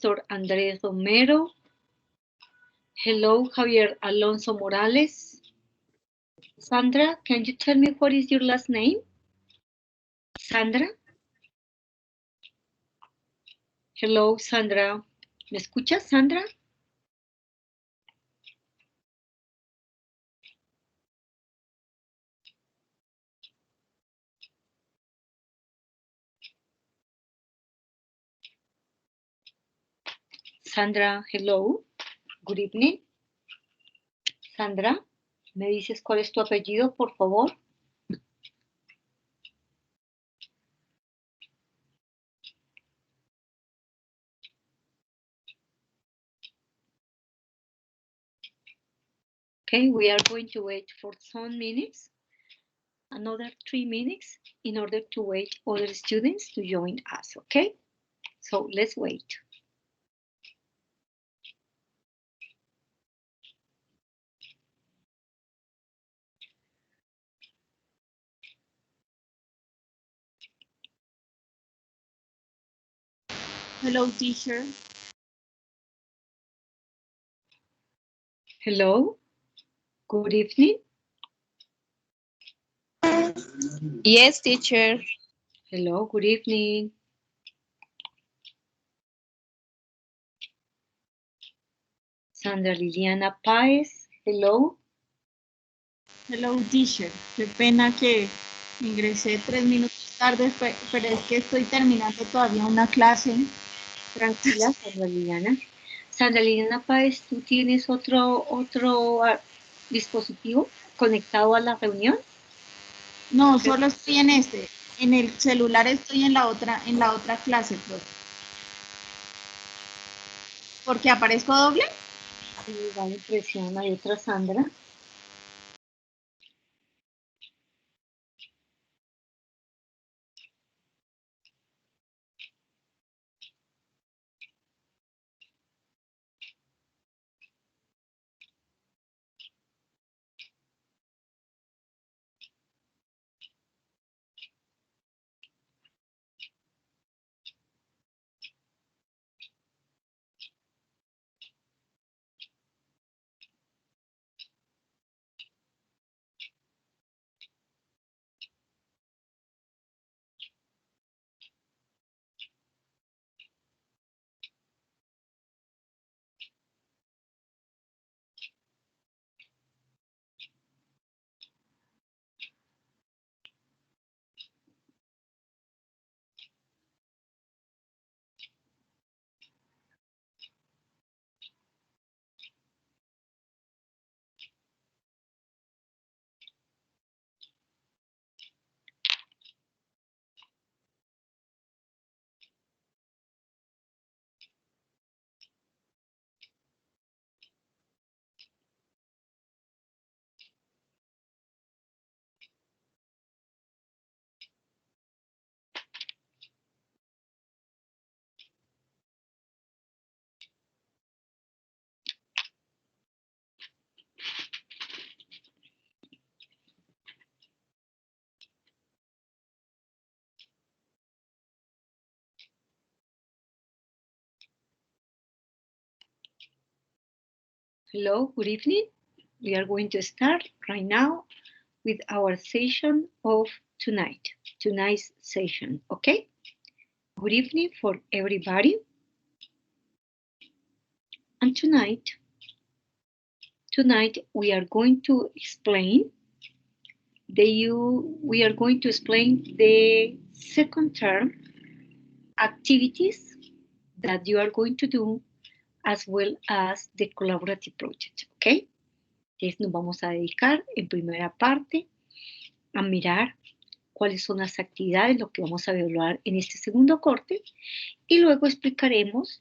Néstor Andrés Romero. Hello, Javier Alonso Morales. Sandra, can you tell me what is your last name? Sandra. Hello, Sandra. ¿Me escuchas, Sandra? Sandra, hello. Good evening. Sandra, ¿me dices cuál es tu apellido, por favor? Okay, we are going to wait for some minutes, another 3 minutes, in order to wait other students to join us, okay? So let's wait. Hello, teacher. Hello, good evening. Yes, teacher. Hello, good evening. Sandra Liliana Páez, hello. Hello, teacher. Qué pena que ingresé 3 minutos tarde, pero es que estoy terminando todavía una clase. Tranquila, Sandra Liliana. Sandra Liliana Páez, ¿tú tienes otro dispositivo conectado a la reunión? No, solo estoy en este. En el celular estoy en la otra clase, profe. ¿Porque aparezco doble? Sí, da la impresión, hay otra Sandra. Hello, good evening. We are going to start right now with our session of tonight's session, okay? Good evening for everybody. And tonight we are going to explain the second term activities that you are going to do, as well as the collaborative project, okay? Entonces nos vamos a dedicar en primera parte a mirar cuáles son las actividades, lo que vamos a evaluar en este segundo corte, y luego explicaremos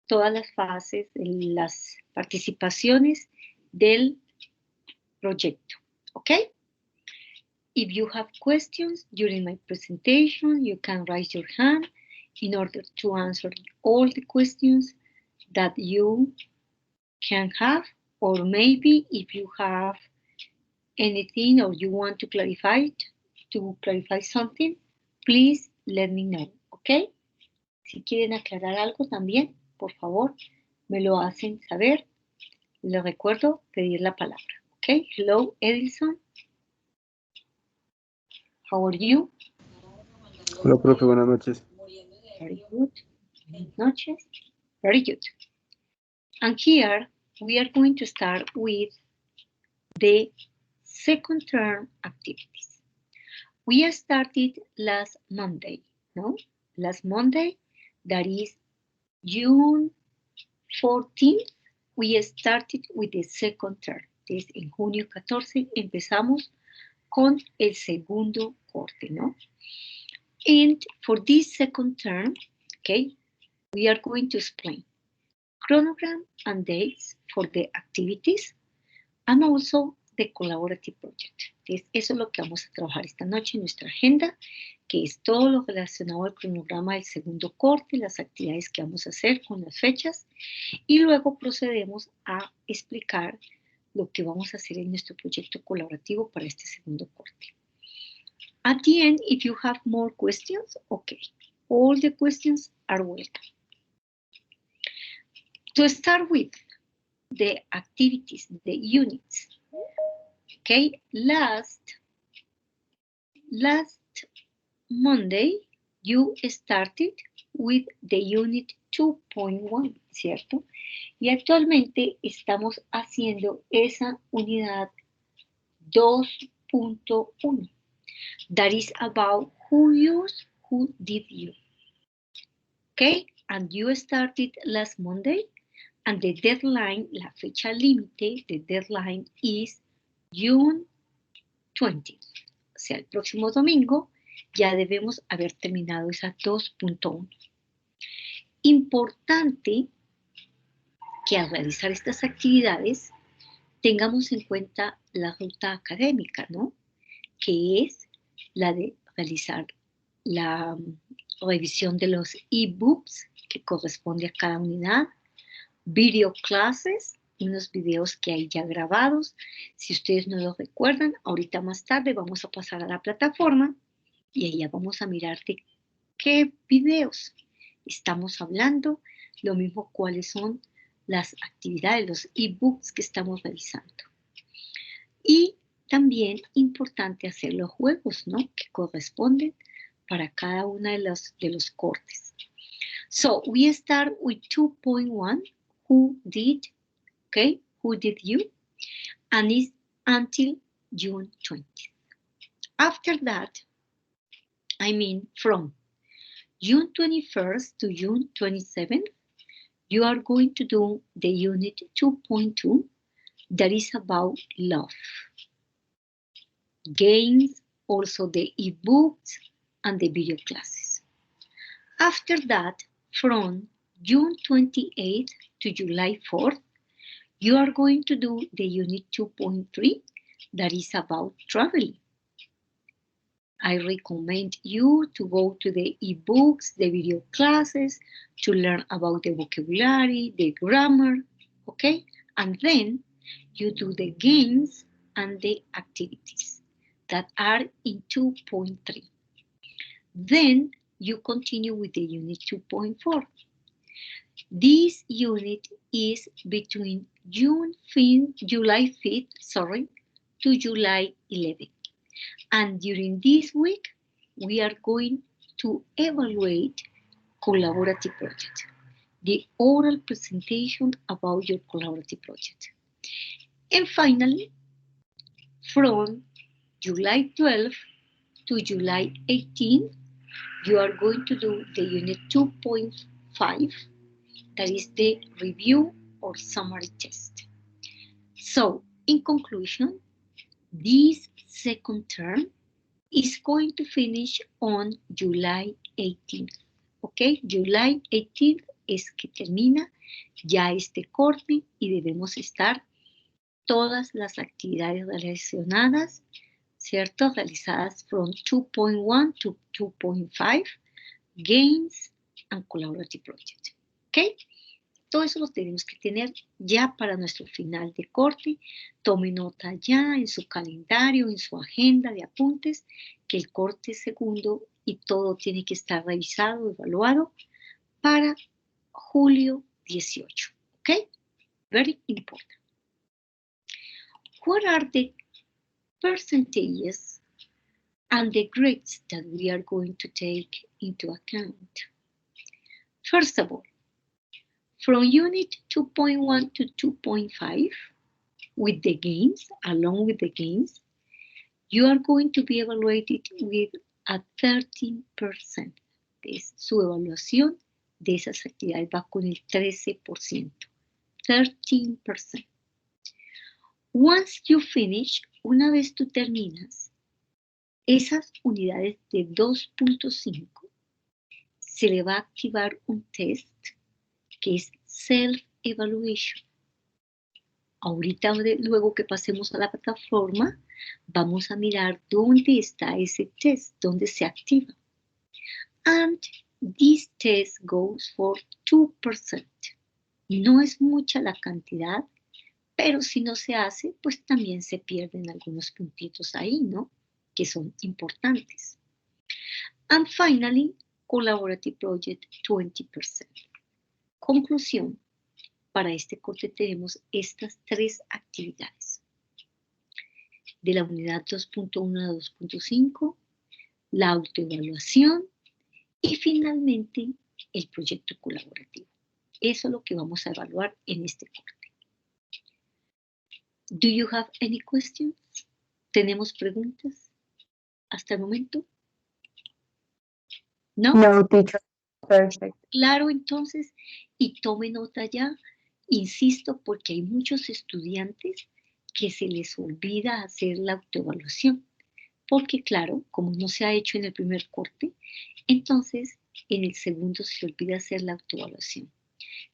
todas las fases, las participaciones del proyecto, okay? If you have questions during my presentation, you can raise your hand in order to answer all the questions that you can have, or maybe if you have anything or you want to clarify something, please let me know, okay? Si quieren aclarar algo también, por favor, me lo hacen saber. Les recuerdo pedir la palabra. Okay, hello, Edison. How are you? Hola, profe, buenas noches. Very good. Buenas noches. Very good. And here we are going to start with the second term activities. We started last Monday, no? Last Monday, that is June 14th, we started with the second term. Entonces, en junio 14 empezamos con el segundo corte, ¿no? And for this second term, okay, we are going to explain chronogram and dates for the activities and also the collaborative project. Entonces, eso es lo que vamos a trabajar esta noche en nuestra agenda, que es todo lo relacionado al cronograma del segundo corte, las actividades que vamos a hacer con las fechas, y luego procedemos a explicar lo que vamos a hacer en nuestro proyecto colaborativo para este segundo corte. At the end, if you have more questions, okay, all the questions are welcome. To start with the activities, the units, okay, last Monday, you started with the unit 2.1, ¿cierto? Y actualmente estamos haciendo esa unidad 2.1. That is about who used, who did you. Okay, and you started last Monday, and the deadline, la fecha límite, the deadline is June 20th. O sea, el próximo domingo ya debemos haber terminado esa 2.1. Importante que al realizar estas actividades tengamos en cuenta la ruta académica, ¿no? Que es la de realizar la revisión de los ebooks que corresponde a cada unidad, video classes, unos videos que hay ya grabados. Si ustedes no los recuerdan, ahorita más tarde vamos a pasar a la plataforma y ahí vamos a mirar de qué videos estamos hablando, lo mismo cuáles son las actividades, los ebooks que estamos realizando. Y también importante hacer los juegos, ¿no? Que corresponden para cada uno de los cortes. So, we start with 2.1, who did, okay, who did you, and it's until June 20th. After that, I mean from June 21st to June 27th, you are going to do the unit 2.2, that is about love. Games, also the ebooks and the video classes. After that, from June 28th to July 4th, you are going to do the unit 2.3, that is about traveling. I recommend you to go to the ebooks, the video classes, to learn about the vocabulary, the grammar, okay? And then you do the games and the activities that are in 2.3. Then you continue with the unit 2.4. This unit is between July 5th, to July 11th. And during this week, we are going to evaluate collaborative project, the oral presentation about your collaborative project. And finally, from July 12th to July 18th, you are going to do the unit 2.5, that is the review or summary test. So, in conclusion, this second term is going to finish on July 18th. Okay, July 18th es que termina ya este corte y debemos estar todas las actividades relacionadas, ¿cierto? Realizadas from 2.1 to 2.5, games and collaborative project. Okay, todo eso lo tenemos que tener ya para nuestro final de corte. Tome nota ya en su calendario, en su agenda de apuntes, que el corte segundo y todo tiene que estar revisado, evaluado para julio 18. Okay? Very important. What are the percentages and the grades that we are going to take into account? First of all, from unit 2.1 to 2.5, with the games, along with the games, you are going to be evaluated with a 13%. Su evaluación de esas actividades va con el 13%. 13%. Once you finish, una vez tú terminas, esas unidades de 2.5 se le va a activar un test que es self-evaluation. Ahorita, luego que pasemos a la plataforma, vamos a mirar dónde está ese test, dónde se activa. And this test goes for 2%. No es mucha la cantidad, pero si no se hace, pues también se pierden algunos puntitos ahí, ¿no? Que son importantes. And finally, collaborative project 20%. Conclusión. Para este corte tenemos estas 3 actividades. De la unidad 2.1 a 2.5, la autoevaluación y finalmente el proyecto colaborativo. Eso es lo que vamos a evaluar en este corte. Do you have any questions? ¿Tenemos preguntas hasta el momento? ¿No? No, teacher. Perfect. Claro, entonces, y tome nota ya, insisto, porque hay muchos estudiantes que se les olvida hacer la autoevaluación, porque claro, como no se ha hecho en el primer corte, entonces en el segundo se olvida hacer la autoevaluación.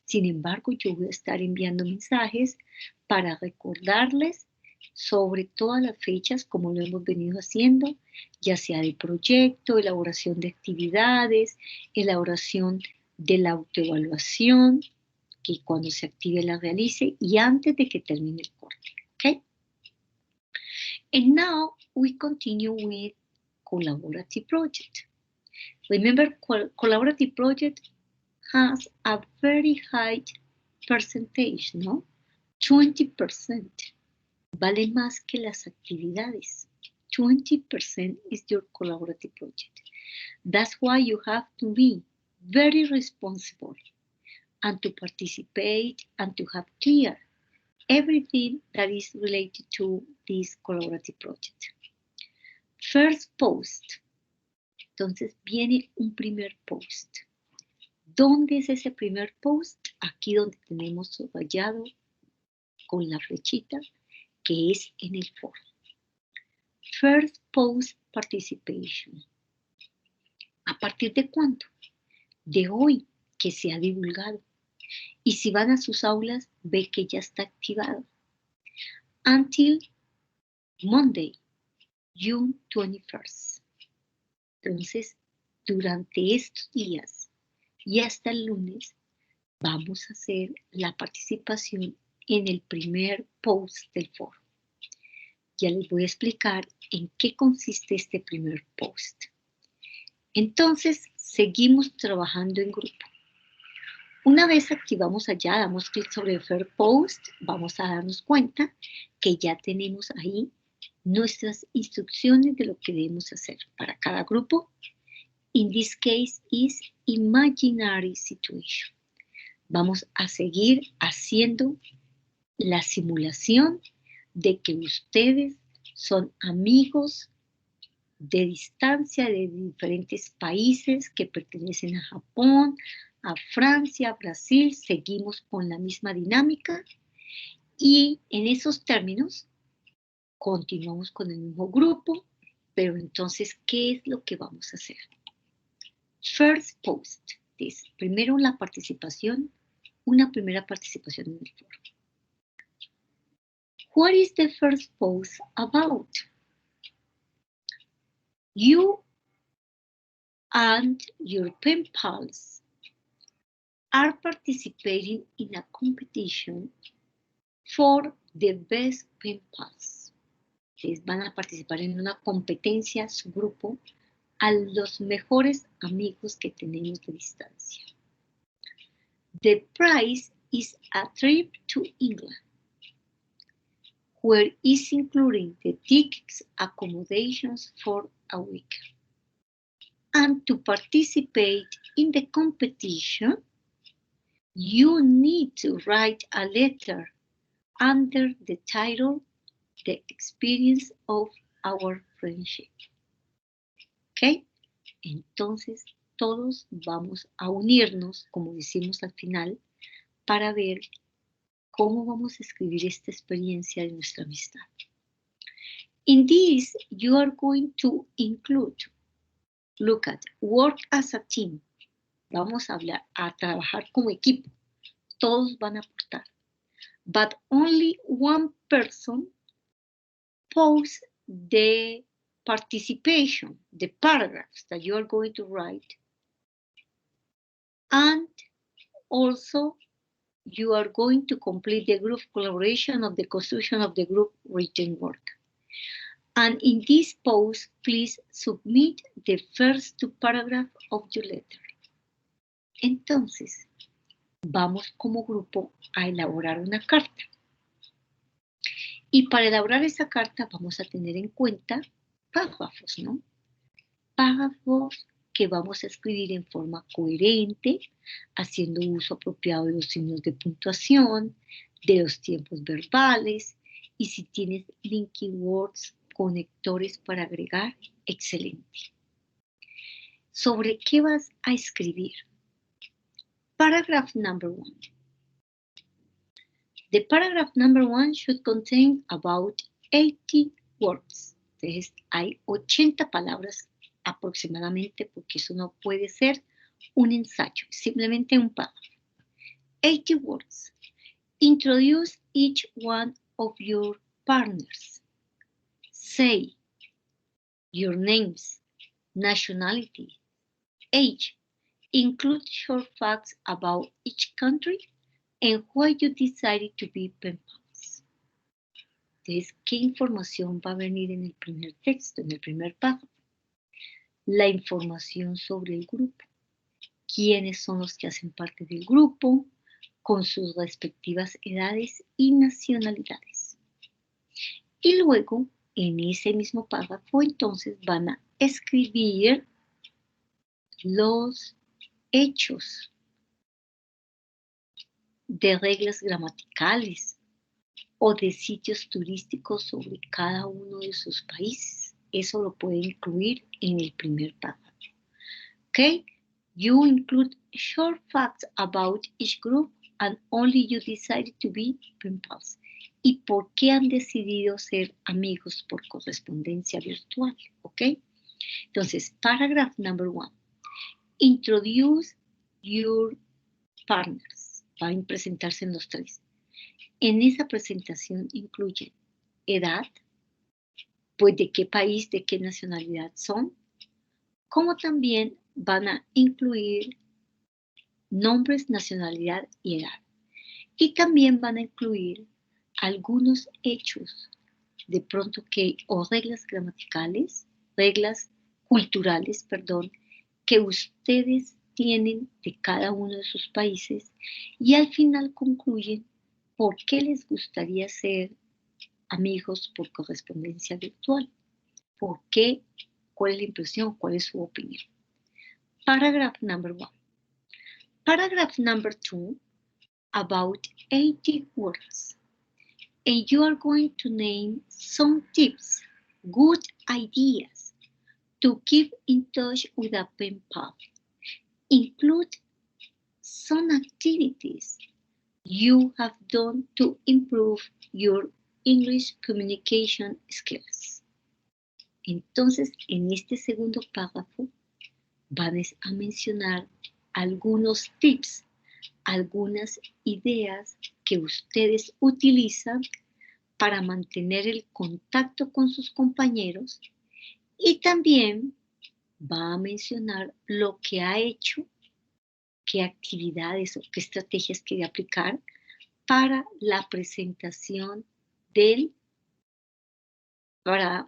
Sin embargo, yo voy a estar enviando mensajes para recordarles sobre todas las fechas, como lo hemos venido haciendo, ya sea de proyecto, elaboración de actividades, elaboración de la autoevaluación, que cuando se active la realice y antes de que termine el corte, ¿ok? And now we continue with collaborative project. Remember, collaborative project has a very high percentage, ¿no? 20%. Vale más que las actividades. 20% is your collaborative project. That's why you have to be very responsible and to participate and to have clear everything that is related to this collaborative project. First post. Entonces viene un primer post. ¿Dónde es ese primer post? Aquí donde tenemos subrayado con la flechita, que es en el foro. First post participation. ¿A partir de cuándo? De hoy, que se ha divulgado. Y si van a sus aulas, ve que ya está activado. Until Monday, June 21st. Entonces, durante estos días y hasta el lunes, vamos a hacer la participación en el primer post del foro. Ya les voy a explicar en qué consiste este primer post. Entonces, seguimos trabajando en grupo. Una vez activamos allá, damos clic sobre el First Post, vamos a darnos cuenta que ya tenemos ahí nuestras instrucciones de lo que debemos hacer para cada grupo. In this case is imaginary situation. Vamos a seguir haciendo la simulación de que ustedes son amigos de distancia de diferentes países que pertenecen a Japón, a Francia, a Brasil. Seguimos con la misma dinámica y en esos términos continuamos con el mismo grupo, pero entonces, ¿qué es lo que vamos a hacer? First post, es primero la participación, una primera participación en el foro. What is the first post about? You and your pen pals are participating in a competition for the best pen pals. Ustedes van a participar en una competencia, su grupo, a los mejores amigos que tenemos de distancia. The price is a trip to England, where is including the tickets, accommodations for a week. And to participate in the competition, you need to write a letter under the title, The Experience of Our Friendship. ¿Ok? Entonces, todos vamos a unirnos, como decimos al final, para ver cómo vamos a escribir esta experiencia de nuestra amistad. In this, you are going to include, look at, work as a team. Vamos a hablar, a trabajar como equipo. Todos van a aportar. But only one person posts the participation, the paragraphs that you are going to write. And also, you are going to complete the group collaboration of the construction of the group written work. And in this post, please submit the first 2 paragraphs of your letter. Entonces, vamos como grupo a elaborar una carta. Y para elaborar esa carta vamos a tener en cuenta párrafos, ¿no? Párrafos que vamos a escribir en forma coherente, haciendo uso apropiado de los signos de puntuación, de los tiempos verbales, y si tienes linking words, conectores para agregar, excelente. ¿Sobre qué vas a escribir? Paragraph number 1. The paragraph number 1 should contain about 80 words. Entonces, hay 80 palabras aproximadamente, porque eso no puede ser un ensayo, simplemente un párrafo. 80 words. Introduce each one of your partners. Say your names, nationality, age. Include short facts about each country and why you decided to be pen pals. Entonces, ¿qué información va a venir en el primer texto, en el primer párrafo? La información sobre el grupo. ¿Quiénes son los que hacen parte del grupo? Con sus respectivas edades y nacionalidades. Y luego, en ese mismo párrafo, entonces van a escribir los hechos de reglas gramaticales o de sitios turísticos sobre cada uno de sus países. Eso lo puede incluir en el primer párrafo. Okay? You include short facts about each group and only you decided to be pen pals. ¿Y por qué han decidido ser amigos por correspondencia virtual? ¿Ok? Entonces, paragraph number 1. Introduce your partners. Van a presentarse en los 3. En esa presentación incluyen edad, pues de qué país, de qué nacionalidad son, como también van a incluir nombres, nacionalidad y edad. Y también van a incluir algunos hechos, de pronto que, o reglas gramaticales, reglas culturales, perdón, que ustedes tienen de cada uno de sus países y al final concluyen por qué les gustaría ser amigos por correspondencia virtual. ¿Por qué? ¿Cuál es la impresión? ¿Cuál es su opinión? Paragraph number 1. Paragraph number 2, about 80 words. And you are going to name some tips, good ideas to keep in touch with a pen pal. Include some activities you have done to improve your English communication skills. Entonces, en este segundo párrafo van a mencionar algunos tips, algunas ideas que ustedes utilizan para mantener el contacto con sus compañeros y también va a mencionar lo que ha hecho, qué actividades o qué estrategias quiere aplicar para la presentación para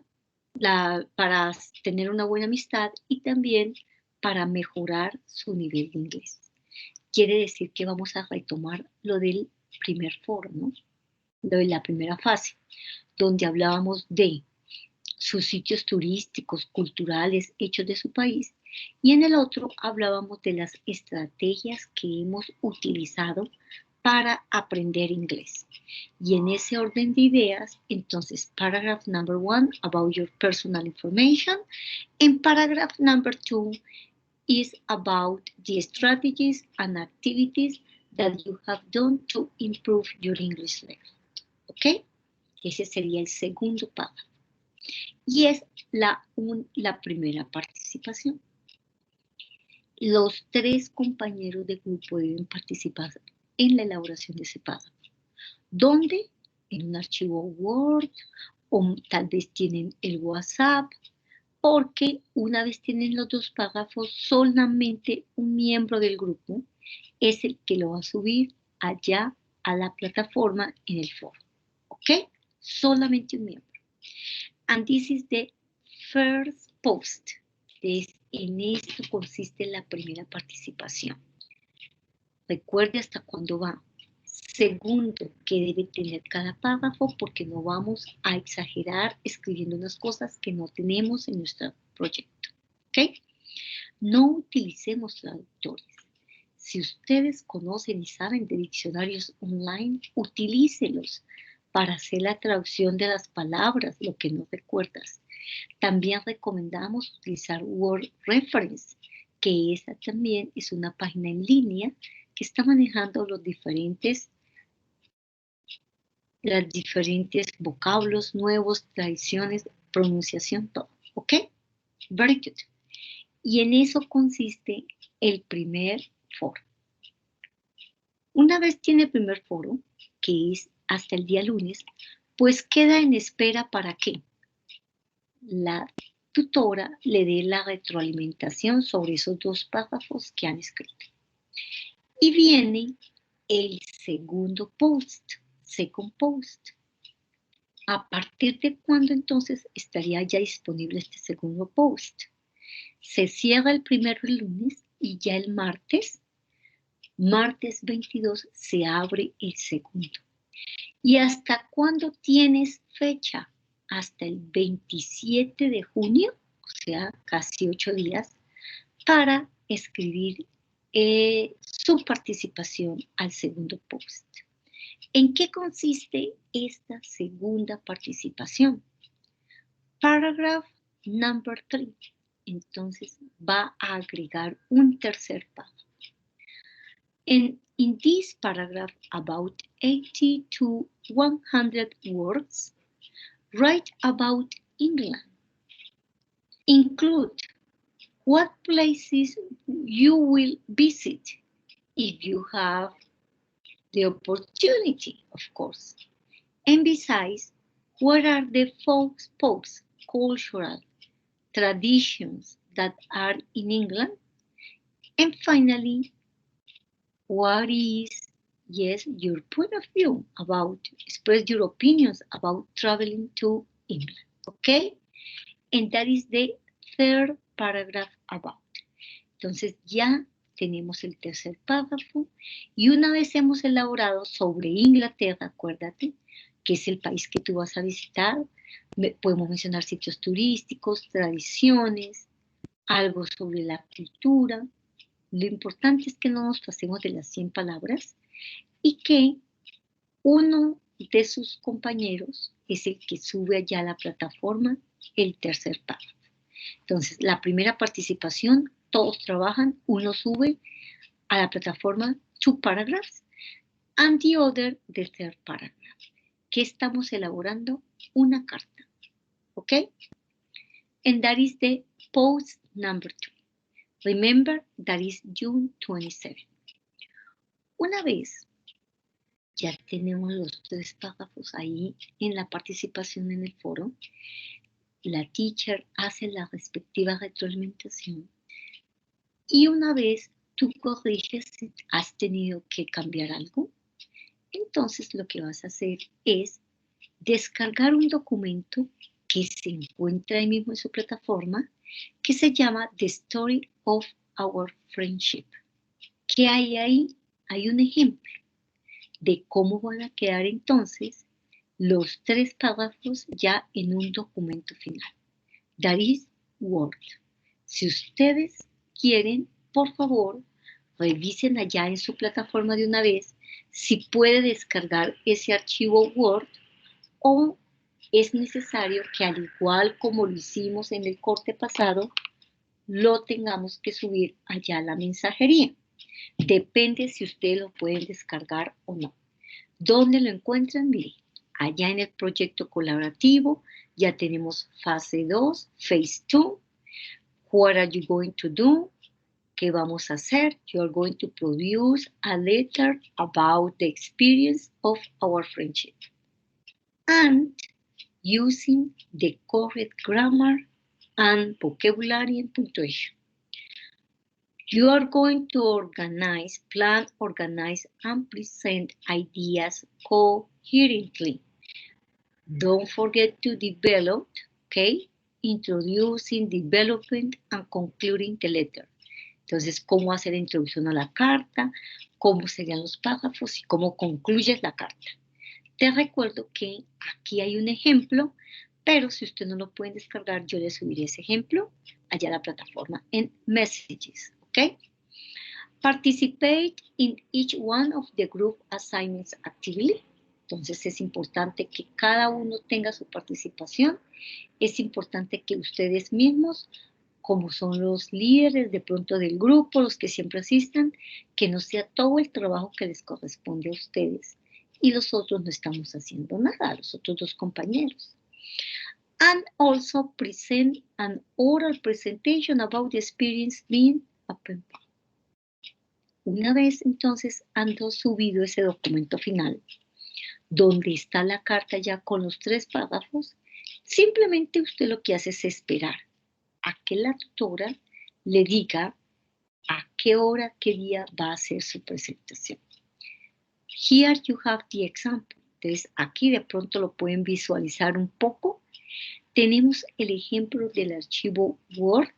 tener una buena amistad y también para mejorar su nivel de inglés. quiere decir que vamos a retomar lo del primer foro, ¿no? Lo de la primera fase, donde hablábamos de sus sitios turísticos, culturales, hechos de su país, y en el otro hablábamos de las estrategias que hemos utilizado para aprender inglés. Y en ese orden de ideas, entonces, paragraph number 1, about your personal information, and paragraph number 2 is about the strategies and activities that you have done to improve your English level. ¿Ok? Ese sería el segundo párrafo. Y es la primera participación. Los 3 compañeros de grupo deben participar en la elaboración de ese párrafo. ¿Dónde? En un archivo Word, o tal vez tienen el WhatsApp, porque una vez tienen los 2 párrafos, solamente un miembro del grupo es el que lo va a subir allá a la plataforma en el foro. ¿Ok? Solamente un miembro. And this is the first post. En esto consiste la primera participación. Recuerde hasta cuándo va. Segundo, que debe tener cada párrafo, porque no vamos a exagerar escribiendo unas cosas que no tenemos en nuestro proyecto. ¿Ok? No utilicemos traductores. Si ustedes conocen y saben de diccionarios online, utilícelos para hacer la traducción de las palabras, lo que no recuerdas. También recomendamos utilizar Word Reference, que esa también es una página en línea que está manejando los diferentes vocablos nuevos, tradiciones, pronunciación, todo. ¿Ok? Very good. Y en eso consiste el primer foro. Una vez tiene el primer foro, que es hasta el día lunes, pues queda en espera para que la tutora le dé la retroalimentación sobre esos 2 párrafos que han escrito. Y viene el segundo post, second post. ¿A partir de cuándo entonces estaría ya disponible este segundo post? Se cierra el primero el lunes y ya el martes 22, se abre el segundo. ¿Y hasta cuándo tienes fecha? Hasta el 27 de junio, o sea, casi 8 días, para escribir su participación al segundo post. ¿En qué consiste esta segunda participación? Paragraph number 3. Entonces va a agregar un tercer párrafo. In this paragraph, about 80 to 100 words, write about England. Include what places you will visit if you have the opportunity, of course. And besides, what are the folks, cultural traditions that are in England? And finally, what is, yes, your point of view about, express your opinions about traveling to England, okay? And that is the third paragraph about. Entonces ya tenemos el tercer párrafo y una vez hemos elaborado sobre Inglaterra, acuérdate, que es el país que tú vas a visitar, podemos mencionar sitios turísticos, tradiciones, algo sobre la cultura. Lo importante es que no nos pasemos de las 100 palabras y que uno de sus compañeros es el que sube allá a la plataforma el tercer párrafo. Entonces, la primera participación, todos trabajan, uno sube a la plataforma 2 paragraphs and the other the third paragraph. ¿Qué estamos elaborando? Una carta, ¿ok? And that is the post number 2. Remember, that is June 27. Una vez ya tenemos los 3 párrafos ahí en la participación en el foro, la teacher hace la respectiva retroalimentación y una vez tú corriges si has tenido que cambiar algo, entonces lo que vas a hacer es descargar un documento que se encuentra ahí mismo en su plataforma que se llama The Story of Our Friendship, ¿Qué hay ahí? Hay un ejemplo de cómo van a quedar entonces los 3 párrafos ya en un documento final. That is Word. Si ustedes quieren, por favor, revisen allá en su plataforma de una vez si puede descargar ese archivo Word o es necesario que, al igual como lo hicimos en el corte pasado, lo tengamos que subir allá a la mensajería. Depende si ustedes lo pueden descargar o no. ¿Dónde lo encuentran? Miren, allá en el proyecto colaborativo ya tenemos fase 2, phase 2. What are you going to do? ¿Qué vamos a hacer? You are going to produce a letter about the experience of our friendship. And using the correct grammar and vocabulary and punctuation. You are going to organize, plan, organize, and present ideas coherently. Don't forget to develop, okay? Introducing, developing, and concluding the letter. Entonces, cómo hacer la introducción a la carta, cómo serían los párrafos y cómo concluyes la carta. Te recuerdo que aquí hay un ejemplo, pero si usted no lo puede descargar, yo le subiré ese ejemplo allá a la plataforma en Messages, ¿ok? Participate in each one of the group assignments actively. Entonces es importante que cada uno tenga su participación. Es importante que ustedes mismos, como son los líderes de pronto del grupo, los que siempre asistan, que no sea todo el trabajo que les corresponde a ustedes. Y los otros no estamos haciendo nada, los otros 2 compañeros. And also present an oral presentation about the experience being a pen pal. Una vez entonces han subido ese documento final, donde está la carta ya con los 3 párrafos, simplemente usted lo que hace es esperar a que la tutora le diga a qué hora, qué día va a hacer su presentación. Here you have the example. Entonces, aquí de pronto lo pueden visualizar un poco. Tenemos el ejemplo del archivo Word,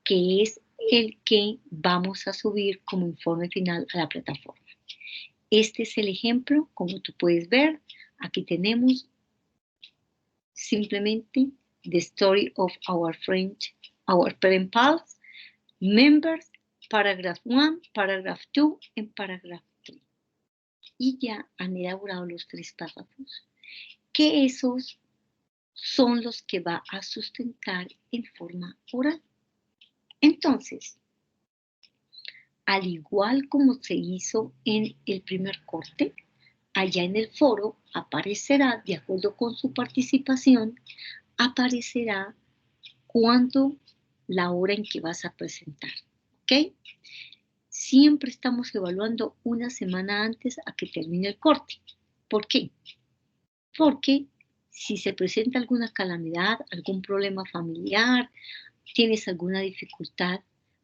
que es el que vamos a subir como informe final a la plataforma. Este es el ejemplo, como tú puedes ver. Aquí tenemos simplemente the story of our friend, our pen pals, members, paragraph 1, paragraph 2, and paragraph 3. Y ya han elaborado los 3 párrafos, que esos son los que va a sustentar en forma oral. Entonces, al igual como se hizo en el primer corte, allá en el foro aparecerá, de acuerdo con su participación, aparecerá cuándo, la hora en que vas a presentar, ¿ok? Siempre estamos evaluando una semana antes a que termine el corte. ¿Por qué? Porque si se presenta alguna calamidad, algún problema familiar, tienes alguna dificultad,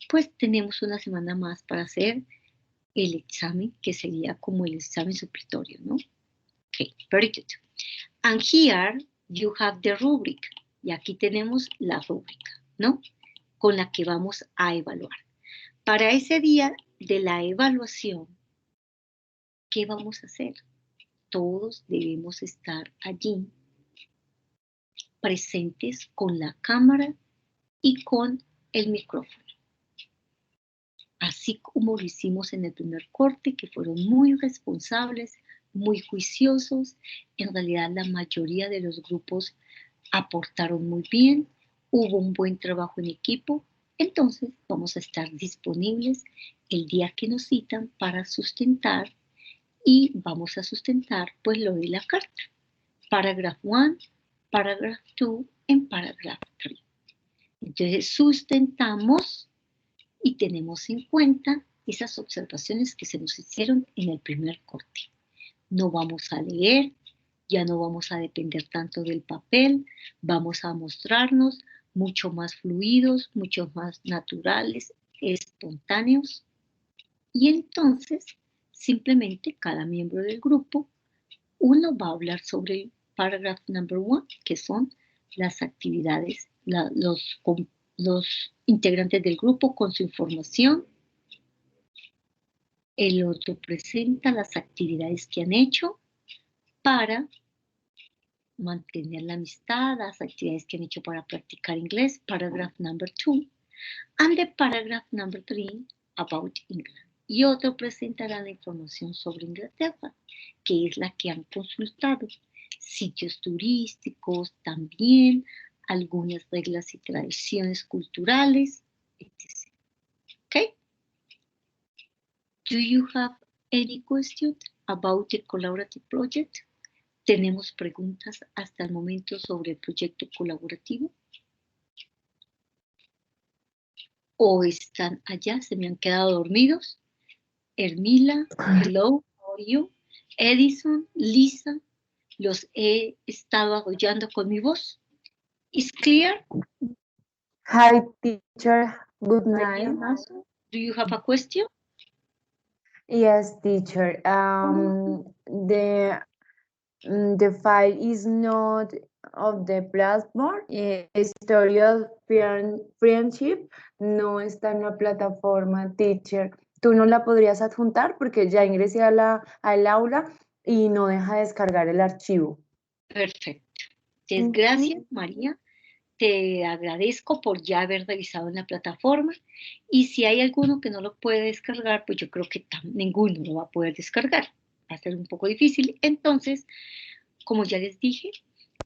pues tenemos una semana más para hacer el examen, que sería como el examen supletorio, ¿no? Ok, very good. And here you have the rubric. Y aquí tenemos la rúbrica, ¿no? Con la que vamos a evaluar. Para ese día de la evaluación, ¿qué vamos a hacer? Todos debemos estar allí, presentes con la cámara y con el micrófono. Así como lo hicimos en el primer corte, que fueron muy responsables, muy juiciosos. En realidad la mayoría de los grupos aportaron muy bien, hubo un buen trabajo en equipo. Entonces vamos a estar disponibles el día que nos citan para sustentar, y vamos a sustentar pues lo de la carta. Paragraph 1, paragraph 2 and paragraph 3. Entonces sustentamos y tenemos en cuenta esas observaciones que se nos hicieron en el primer corte. No vamos a leer, ya no vamos a depender tanto del papel, vamos a mostrarnos mucho más fluidos, mucho más naturales, espontáneos. Y entonces, simplemente cada miembro del grupo, uno va a hablar sobre el paragraph number 1, que son las actividades, los integrantes del grupo con su información. El otro presenta las actividades que han hecho para mantener la amistad, las actividades que han hecho para practicar inglés, paragraph number 2, and the paragraph number 3 about England. Y otro presentará la información sobre Inglaterra, que es la que han consultado, sitios turísticos también, algunas reglas y tradiciones culturales, etc. Okay? Do you have any question about the collaborative project? ¿Tenemos preguntas hasta el momento sobre el proyecto colaborativo? ¿O están allá? ¿Se me han quedado dormidos? Hermila, hello, how are you? Edison, Lisa, los he estado arrollando con mi voz. ¿Is clear? Hi, teacher. Good Maria night. Mazo, do you have a question? Yes, teacher. The file is not of the platform. Story of Friendship no está en la plataforma, teacher. ¿Tú no la podrías adjuntar? Porque ya ingresé al aula y no deja descargar el archivo. Perfecto. Gracias, María. Te agradezco por ya haber revisado en la plataforma. Y si hay alguno que no lo puede descargar, pues yo creo que ninguno lo va a poder descargar. Va a ser un poco difícil. Entonces, como ya les dije,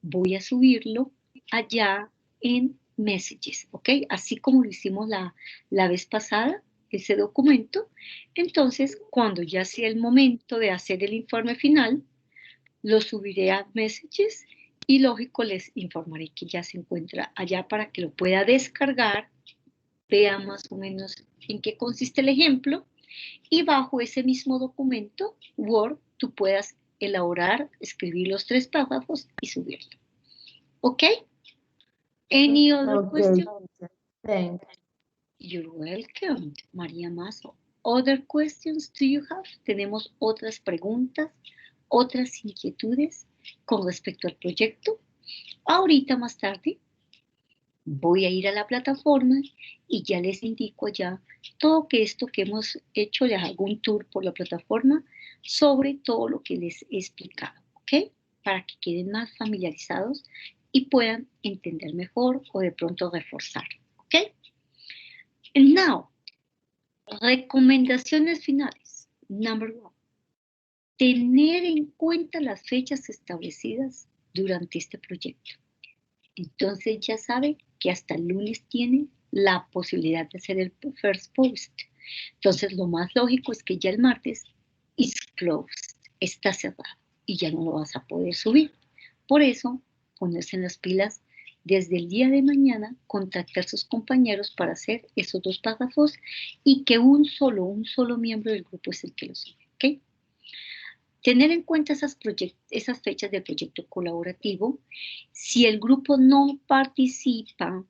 voy a subirlo allá en Messages, ¿ok? Así como lo hicimos la vez pasada, ese documento. Entonces, cuando ya sea el momento de hacer el informe final, lo subiré a Messages y lógico les informaré que ya se encuentra allá para que lo pueda descargar, vea más o menos en qué consiste el ejemplo y bajo ese mismo documento, Word, tú puedas elaborar, escribir los 3 párrafos y subirlo. ¿Ok? Any other question? Thanks. You're welcome, María Mazo. Other questions do you have? ¿Tenemos otras preguntas, otras inquietudes con respecto al proyecto? Ahorita más tarde voy a ir a la plataforma y ya les indico allá todo esto que hemos hecho, les hago un tour por la plataforma sobre todo lo que les he explicado, ¿ok? Para que queden más familiarizados y puedan entender mejor o de pronto reforzar, ¿ok? And now, recomendaciones finales. Number 1. Tener en cuenta las fechas establecidas durante este proyecto. Entonces ya sabe que hasta el lunes tiene la posibilidad de hacer el first post. Entonces lo más lógico es que ya el martes is closed, está cerrado y ya no lo vas a poder subir. Por eso, ponerse en las pilas desde el día de mañana, contactar a sus compañeros para hacer esos 2 párrafos y que un solo miembro del grupo es el que lo sube, ¿ok? Tener en cuenta esas fechas del proyecto colaborativo. Si el grupo no participa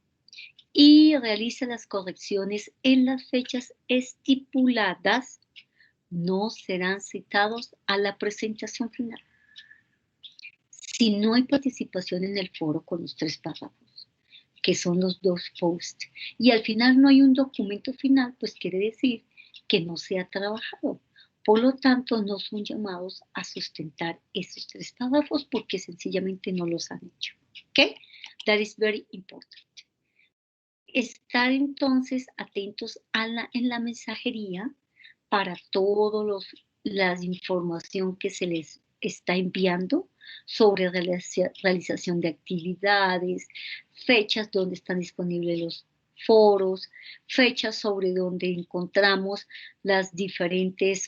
y realiza las correcciones en las fechas estipuladas, no serán citados a la presentación final. Si no hay participación en el foro con los 3 párrafos, que son los 2 posts, y al final no hay un documento final, pues quiere decir que no se ha trabajado. Por lo tanto, no son llamados a sustentar esos 3 párrafos porque sencillamente no los han hecho. ¿Ok? That is very important. Estar entonces atentos en la mensajería para toda la información que se les está enviando sobre realización de actividades, fechas donde están disponibles los foros, fechas sobre donde encontramos las diferentes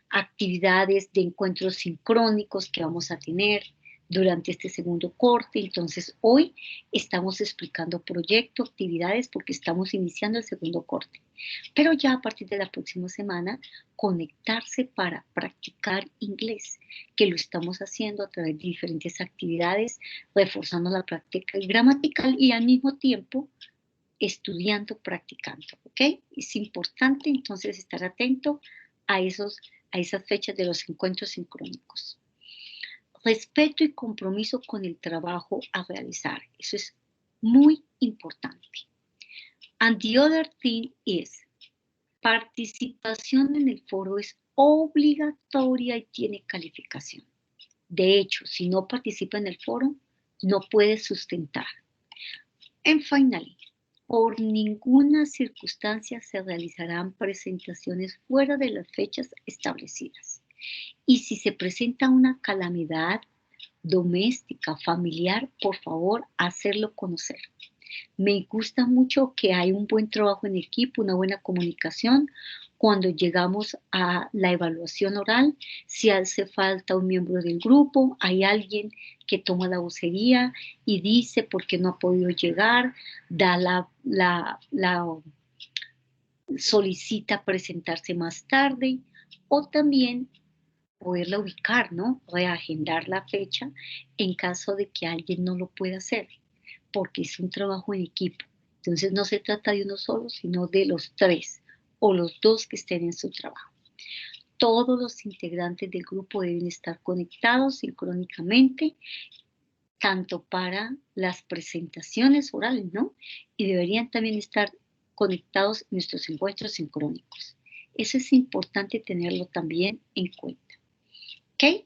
actividades de encuentros sincrónicos que vamos a tener durante este segundo corte. Entonces hoy estamos explicando proyecto, actividades, porque estamos iniciando el segundo corte. Pero ya a partir de la próxima semana, conectarse para practicar inglés, que lo estamos haciendo a través de diferentes actividades, reforzando la práctica gramatical y al mismo tiempo estudiando, practicando, ¿ok? Es importante entonces estar atento a esas fechas de los encuentros sincrónicos. Respeto y compromiso con el trabajo a realizar. Eso es muy importante. And the other thing is, participación en el foro es obligatoria y tiene calificación. De hecho, si no participa en el foro, no puede sustentar. En finally, por ninguna circunstancia se realizarán presentaciones fuera de las fechas establecidas. Y si se presenta una calamidad doméstica, familiar, por favor, hacerlo conocer. Me gusta mucho que hay un buen trabajo en equipo, una buena comunicación. Cuando llegamos a la evaluación oral, si hace falta un miembro del grupo, hay alguien que toma la vocería y dice por qué no ha podido llegar, da solicita presentarse más tarde, o también poderla ubicar, ¿no? Reagendar la fecha en caso de que alguien no lo pueda hacer, porque es un trabajo en equipo. Entonces no se trata de uno solo, sino de los 3 o los 2 que estén en su trabajo. Todos los integrantes del grupo deben estar conectados sincrónicamente, tanto para las presentaciones orales, ¿no? Y deberían también estar conectados en nuestros encuentros sincrónicos. Eso es importante tenerlo también en cuenta. ¿Ok?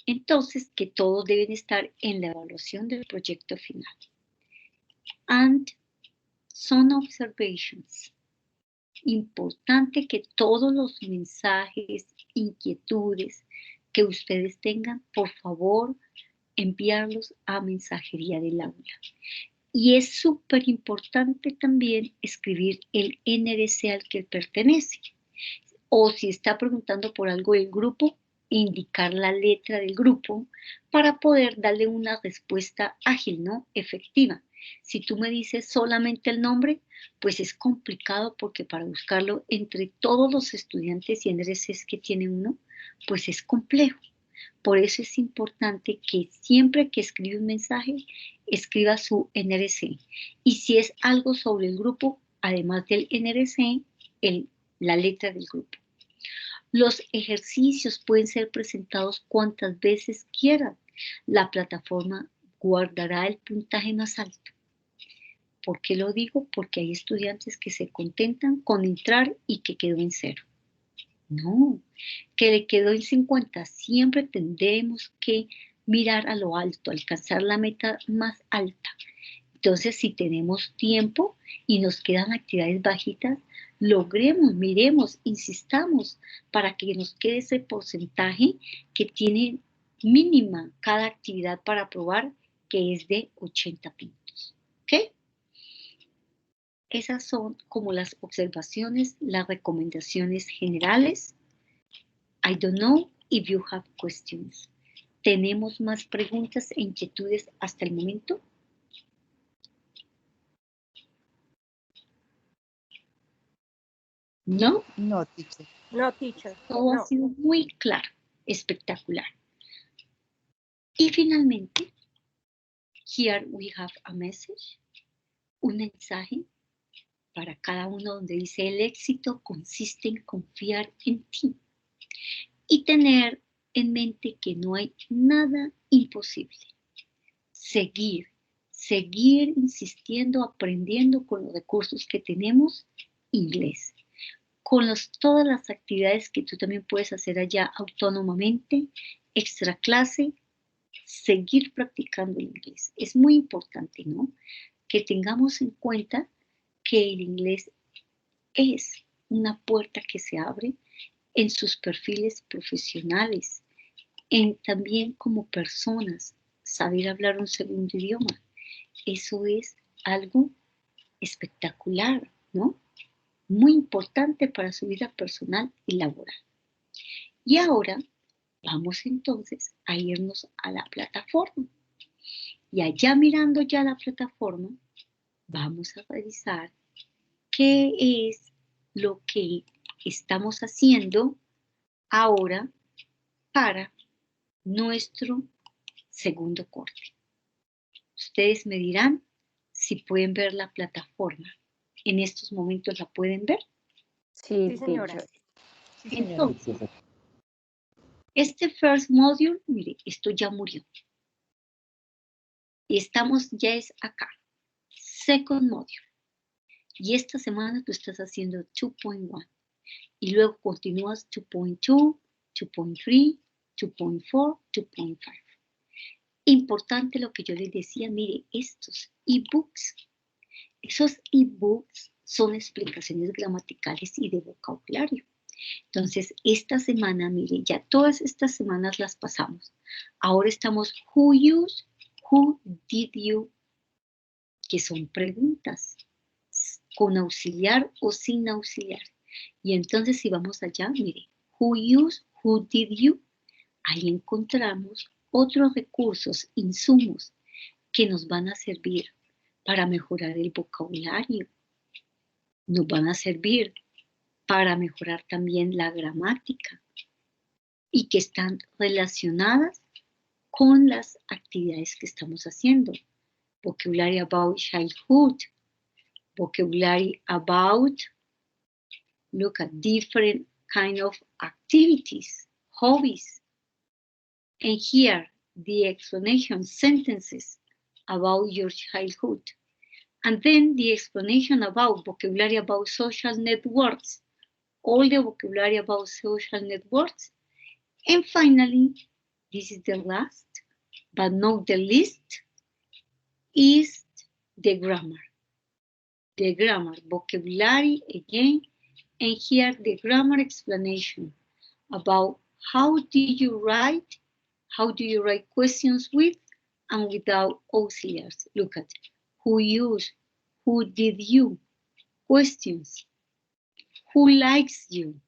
Entonces, que todos deben estar en la evaluación del proyecto final. And some observations. Importante que todos los mensajes, inquietudes que ustedes tengan, por favor, enviarlos a mensajería del aula. Y es súper importante también escribir el NRC al que pertenece. O si está preguntando por algo del grupo, indicar la letra del grupo para poder darle una respuesta ágil, ¿no? Efectiva. Si tú me dices solamente el nombre, pues es complicado porque para buscarlo entre todos los estudiantes y NRCs que tiene uno, pues es complejo. Por eso es importante que siempre que escribe un mensaje, escriba su NRC. Y si es algo sobre el grupo, además del NRC, la letra del grupo. Los ejercicios pueden ser presentados cuantas veces quieran. La plataforma guardará el puntaje más alto. ¿Por qué lo digo? Porque hay estudiantes que se contentan con entrar y que quedó en 0. No, que le quedó en 50. Siempre tendremos que mirar a lo alto, alcanzar la meta más alta. Entonces, si tenemos tiempo y nos quedan actividades bajitas, logremos, miremos, insistamos para que nos quede ese porcentaje que tiene mínima cada actividad para aprobar, que es de 80 puntos. ¿Ok? Esas son como las observaciones, las recomendaciones generales. I don't know if you have questions. ¿Tenemos más preguntas e inquietudes hasta el momento? ¿No? No, teacher. No, teacher. Todo ha No. sido muy claro, espectacular. Y finalmente, here we have a message, un mensaje para cada uno donde dice: el éxito consiste en confiar en ti y tener en mente que no hay nada imposible. Seguir insistiendo, aprendiendo con los recursos que tenemos inglés. Con todas las actividades que tú también puedes hacer allá autónomamente, extra clase, seguir practicando el inglés. Es muy importante, ¿no? Que tengamos en cuenta que el inglés es una puerta que se abre en sus perfiles profesionales, también como personas, saber hablar un segundo idioma. Eso es algo espectacular, ¿no? Muy importante para su vida personal y laboral. Y ahora vamos entonces a irnos a la plataforma. Y allá mirando ya la plataforma, vamos a revisar qué es lo que estamos haciendo ahora para nuestro segundo corte. Ustedes me dirán si pueden ver la plataforma. ¿En estos momentos la pueden ver? Sí, Sí, señora. teacher. Sí, señora. Entonces, este first module, mire, esto ya murió. Y estamos, ya es acá. Second module. Y esta semana tú estás haciendo 2.1. y luego continúas 2.2, 2.3, 2.4, 2.5. Importante lo que yo les decía, mire, estos ebooks, esos ebooks son explicaciones gramaticales y de vocabulario. Entonces, esta semana, mire, ya todas estas semanas las pasamos. Ahora estamos who used, who did you, que son preguntas, con auxiliar o sin auxiliar. Y entonces, si vamos allá, mire, who used, who did you, ahí encontramos otros recursos, insumos, que nos van a servir para mejorar el vocabulario. Nos van a servir para mejorar también la gramática y que están relacionadas con las actividades que estamos haciendo. Vocabulary about childhood, vocabulary about, look at different kind of activities, hobbies. And here, the explanation sentences about your childhood. And then the explanation about vocabulary about social networks, all the vocabulary about social networks. And finally, this is the last, but not the least, is the grammar. The grammar, vocabulary again, and here the grammar explanation about how do you write questions with and without auxiliaries. Look at who used, who did you, questions, who likes you.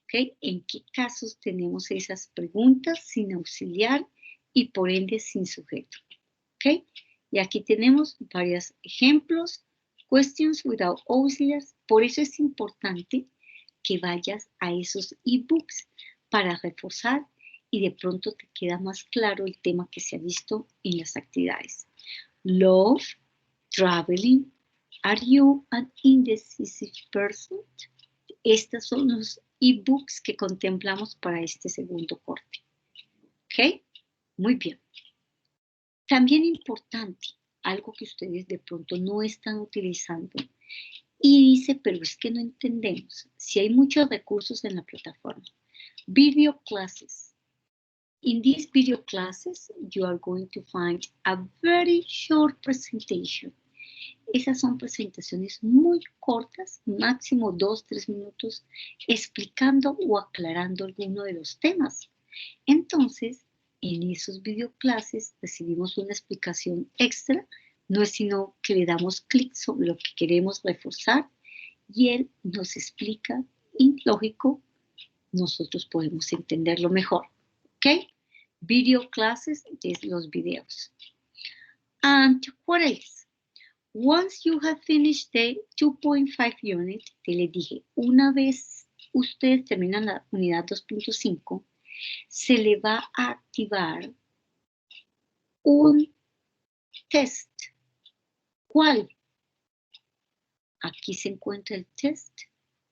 ¿Okay? ¿En qué casos tenemos esas preguntas sin auxiliar y por ende sin sujeto? ¿Okay? Y aquí tenemos varios ejemplos, questions without auxiliaries. Por eso es importante que vayas a esos ebooks para reforzar y de pronto te queda más claro el tema que se ha visto en las actividades. Love, traveling, are you an indecisive person? Estos son los ebooks que contemplamos para este segundo corte. ¿Ok? Muy bien. También importante, algo que ustedes de pronto no están utilizando y dice, pero es que no entendemos. Si hay muchos recursos en la plataforma. Video classes. In these video classes, you are going to find a very short presentation. Esas son presentaciones muy cortas, máximo 2-3 minutos, explicando o aclarando alguno de los temas. Entonces, en esos videoclases recibimos una explicación extra, no es sino que le damos clic sobre lo que queremos reforzar y él nos explica, y lógico, nosotros podemos entenderlo mejor. ¿Ok? Video classes es los videos. And what else? Once you have finished the 2.5 unit, te les dije, una vez ustedes terminan la unidad 2.5, se le va a activar un test. ¿Cuál? Aquí se encuentra el test.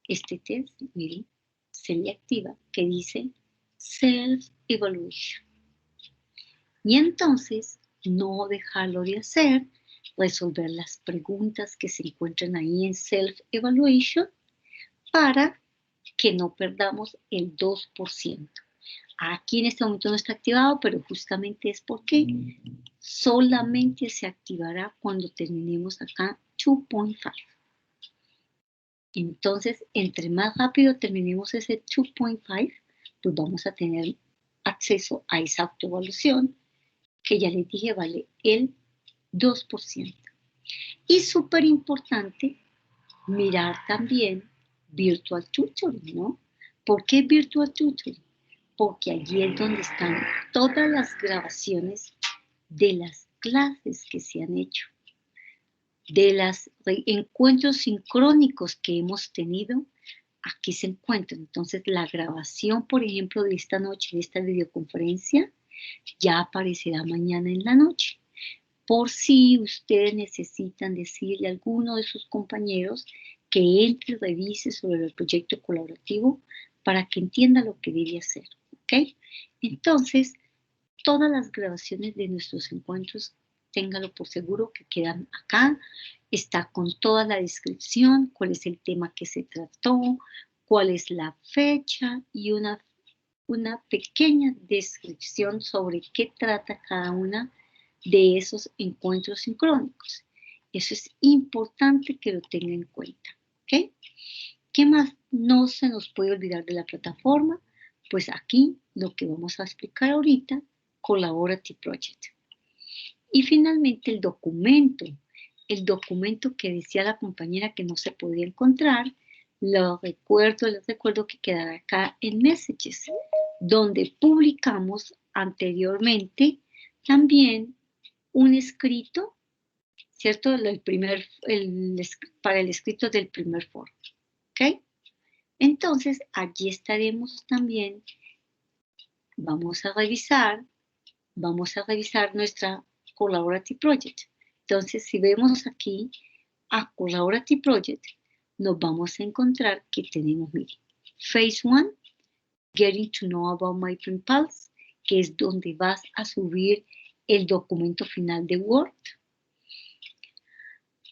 Este test, miren, se le activa, que dice Self-Evaluation. Y entonces, no dejarlo de hacer, resolver las preguntas que se encuentran ahí en Self-Evaluation para que no perdamos el 2%. Aquí en este momento no está activado, pero justamente es porque solamente se activará cuando terminemos acá 2.5. Entonces, entre más rápido terminemos ese 2.5, pues vamos a tener acceso a esa autoevaluación que ya les dije vale el 2%. Y súper importante mirar también Virtual Tutoring, ¿no? ¿Por qué Virtual Tutoring? Porque allí es donde están todas las grabaciones de las clases que se han hecho, de los encuentros sincrónicos que hemos tenido, aquí se encuentran. Entonces, la grabación, por ejemplo, de esta noche, de esta videoconferencia, ya aparecerá mañana en la noche. Por si ustedes necesitan decirle a alguno de sus compañeros que entre y revise sobre el proyecto colaborativo para que entienda lo que debe hacer. ¿Ok? Entonces, todas las grabaciones de nuestros encuentros, téngalo por seguro que quedan acá. Está con toda la descripción, cuál es el tema que se trató, cuál es la fecha y una pequeña descripción sobre qué trata cada una de esos encuentros sincrónicos. Eso es importante que lo tenga en cuenta, ¿ok? ¿Qué más no se nos puede olvidar de la plataforma? Pues aquí lo que vamos a explicar ahorita, Collaborative Project. Y finalmente el documento que decía la compañera que no se podía encontrar, les recuerdo que quedará acá en Messages, donde publicamos anteriormente también un escrito, ¿cierto? Para el escrito del primer foro, ¿ok? Entonces, allí estaremos también, vamos a revisar nuestra Collaborative Project. Entonces, si vemos aquí a Collaborative Project, nos vamos a encontrar que tenemos, mire, Phase 1, Getting to Know About My Pen Pals, que es donde vas a subir el documento final de Word.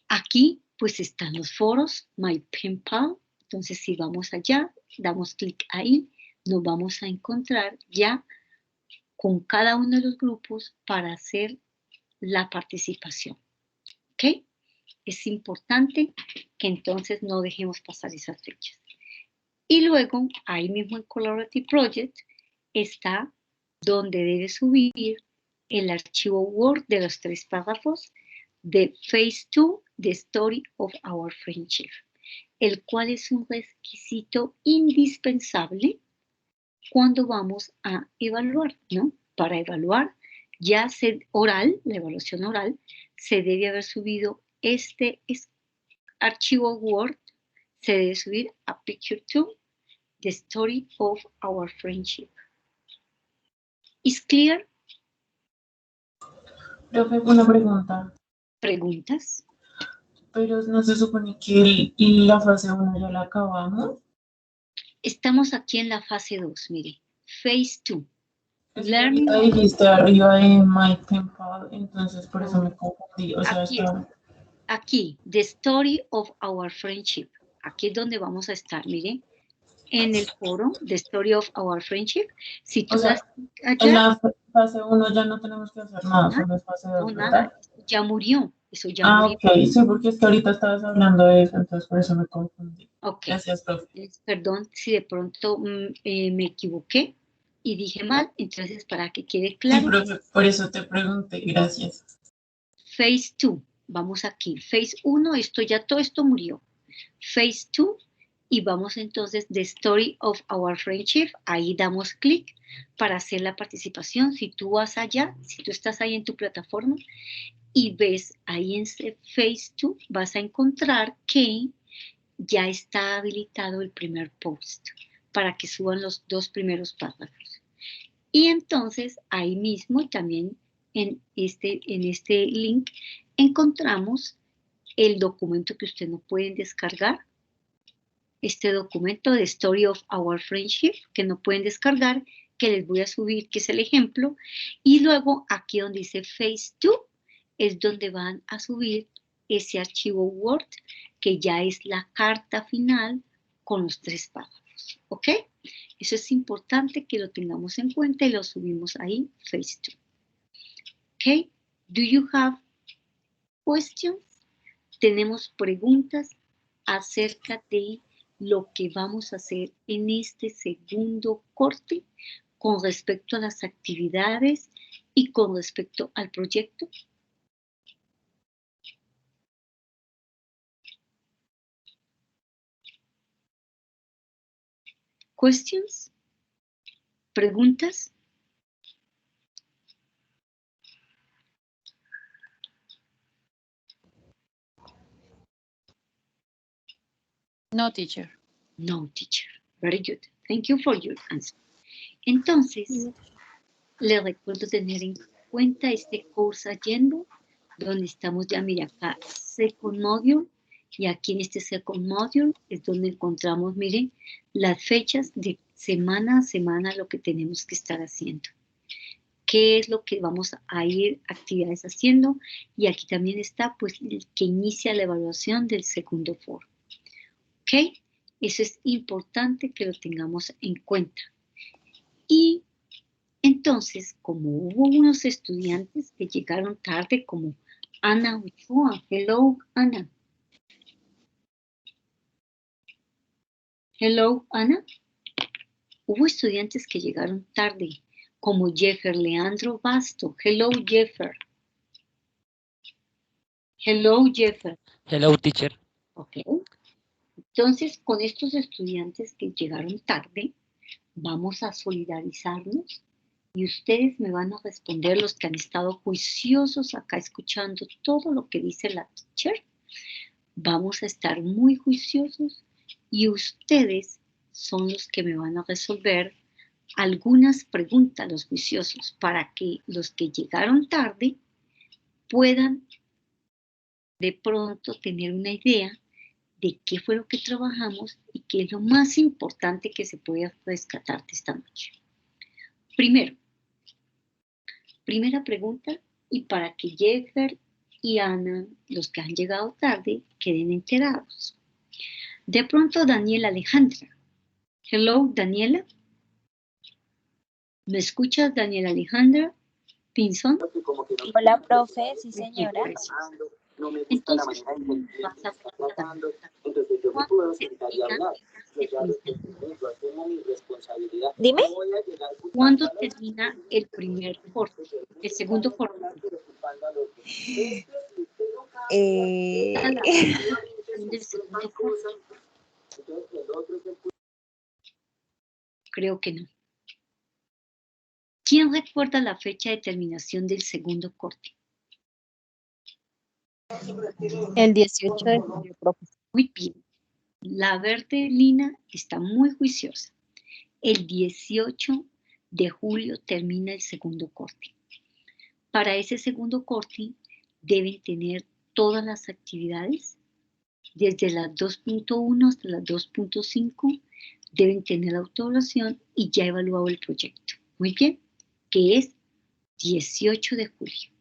Aquí, pues, están los foros, My Pen Pal. Entonces, si vamos allá, damos clic ahí, nos vamos a encontrar ya con cada uno de los grupos para hacer la participación, ¿ok? Es importante que entonces no dejemos pasar esas fechas. Y luego, ahí mismo en Collaborative Project, está donde debe subir el archivo Word de los 3 párrafos de Phase 2, The Story of Our Friendship, el cual es un requisito indispensable cuando vamos a evaluar, ¿no? Para evaluar, ya la evaluación oral, se debe haber subido este archivo Word, se debe subir a Picture 2, The Story of Our Friendship. ¿Is clear? Profe, una pregunta. ¿Preguntas? Pero no se supone que la fase 1 ya la acabamos. Estamos aquí en la fase 2, mire. Phase 2. Learning. Ahí dijiste arriba de My Pen Pal, entonces por eso me confundí. O sea, aquí, The Story of Our Friendship. Aquí es donde vamos a estar, mire. En el foro, The Story of Our Friendship. Si tú das allá, en la fase 1 ya no tenemos que hacer nada, solo es fase 2, no, ¿verdad? nada, ya murió. Eso ya murió. Ok, sí, porque es que ahorita estabas hablando de eso, entonces por eso me confundí. Ok. Gracias, profe. Perdón si de pronto me equivoqué y dije mal, entonces para que quede claro. Sí, profe, por eso te pregunté, gracias. Phase 2, vamos aquí. Phase 1, todo esto murió. Phase 2, y vamos entonces The Story of Our Friendship, ahí damos clic para hacer la participación. Si tú vas allá, si tú estás ahí en tu plataforma y ves ahí en Phase 2, vas a encontrar que ya está habilitado el primer post para que suban los 2 primeros párrafos. Y entonces ahí mismo y también en este link encontramos el documento que ustedes no pueden descargar. Este documento de Story of Our Friendship que no pueden descargar, que les voy a subir, que es el ejemplo. Y luego aquí donde dice Phase 2 es donde van a subir ese archivo Word que ya es la carta final con los 3 párrafos, ¿ok? Eso es importante que lo tengamos en cuenta y lo subimos ahí, Phase 2. ¿Ok? Do you have questions? Tenemos preguntas acerca de lo que vamos a hacer en este segundo corte con respecto a las actividades y con respecto al proyecto. Questions? ¿Preguntas? No, teacher. No, teacher. Very good. Thank you for your answer. Entonces, les recuerdo tener en cuenta este curso Agenda, donde estamos ya, mira, acá, Second Module, y aquí en este Second Module es donde encontramos, miren, las fechas de semana a semana lo que tenemos que estar haciendo. ¿Qué es lo que vamos a ir actividades haciendo? Y aquí también está, pues, el que inicia la evaluación del segundo foro. ¿Ok? Eso es importante que lo tengamos en cuenta. Y entonces, como hubo unos estudiantes que llegaron tarde, como Ana Ochoa. Hello, Ana. Hello, Ana. Hubo estudiantes que llegaron tarde, como Jeffer Leandro Basto. Hello, Jeffer. Hello, Jeffer. Hello, teacher. Ok. Entonces, con estos estudiantes que llegaron tarde, vamos a solidarizarnos y ustedes me van a responder, los que han estado juiciosos acá escuchando todo lo que dice la teacher. Vamos a estar muy juiciosos y ustedes son los que me van a resolver algunas preguntas, los juiciosos, para que los que llegaron tarde puedan de pronto tener una idea de qué fue lo que trabajamos y qué es lo más importante que se puede rescatar de esta noche. Primero, primera pregunta, y para que Jeffer y Ana, los que han llegado tarde, queden enterados. De pronto, Daniela Alejandra. Hello, Daniela. ¿Me escuchas, Daniela Alejandra Pinzón? Hola, profe, sí, señora. Entonces, vas a preguntar, ¿cuándo termina Dime. ¿Cuándo termina el primer corte? El segundo corte. Del segundo corte. Creo que no. ¿Quién recuerda la fecha de terminación del segundo corte? El 18 de julio, profe. Muy bien. La verde Lina está muy juiciosa. El 18 de julio termina el segundo corte. Para ese segundo corte deben tener todas las actividades, desde las 2.1 hasta las 2.5, deben tener la autoevaluación y ya evaluado el proyecto. Muy bien, que es 18 de julio.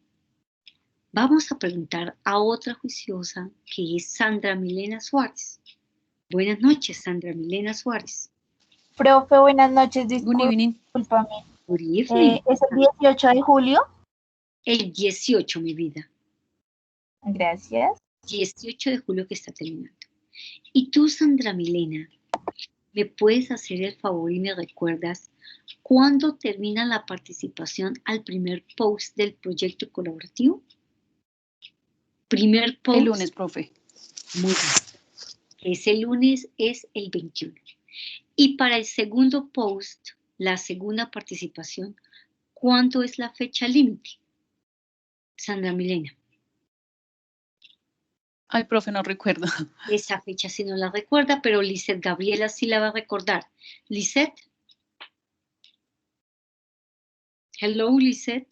Vamos a preguntar a otra juiciosa, que es Sandra Milena Suárez. Buenas noches, Sandra Milena Suárez. Profe, buenas noches, Good evening. discúlpame. Good evening. ¿Es el 18 de julio? El 18, mi vida. Gracias. 18 de julio que está terminando. Y tú, Sandra Milena, ¿me puedes hacer el favor y me recuerdas cuándo termina la participación al primer post del proyecto colaborativo? Primer post. El lunes, profe. Muy bien. Ese lunes es el 21. Y para el segundo post, la segunda participación, ¿cuándo es la fecha límite? Sandra Milena. Ay, profe, no recuerdo. Esa fecha sí no la recuerda, pero Lizeth Gabriela sí la va a recordar. Lizeth. Hello, Lizeth.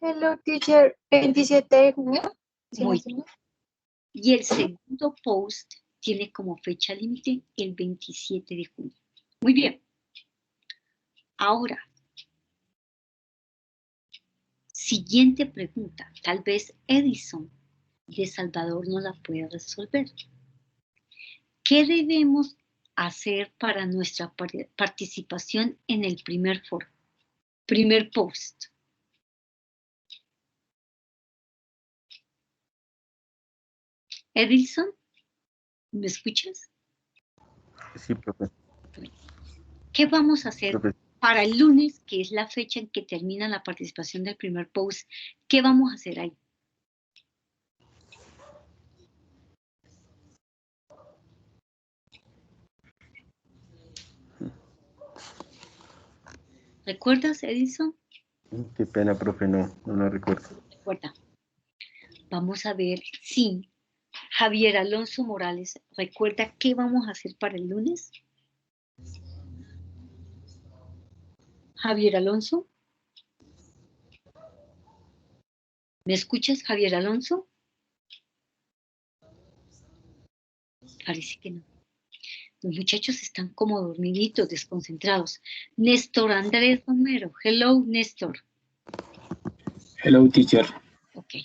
Hello, teacher. 27 de junio. Muy bien. Y el segundo post tiene como fecha límite el 27 de junio. Muy bien. Ahora, siguiente pregunta. Tal vez Edison de Salvador no la puede resolver. ¿Qué debemos hacer para nuestra participación en el primer foro? Primer post. Edison, ¿me escuchas? Sí, profe. ¿Qué vamos a hacer Profe. para el lunes, que es la fecha en que termina la participación del primer post? ¿Qué vamos a hacer ahí? ¿Recuerdas, Edison? Qué pena, profe, no lo recuerdo. Recuerda. Vamos a ver si Javier Alonso Morales recuerda qué vamos a hacer para el lunes. Javier Alonso. ¿Me escuchas, Javier Alonso? Parece que no. Los muchachos están como dormiditos, desconcentrados. Néstor Andrés Romero. Hello, Néstor. Hello, teacher. Ok.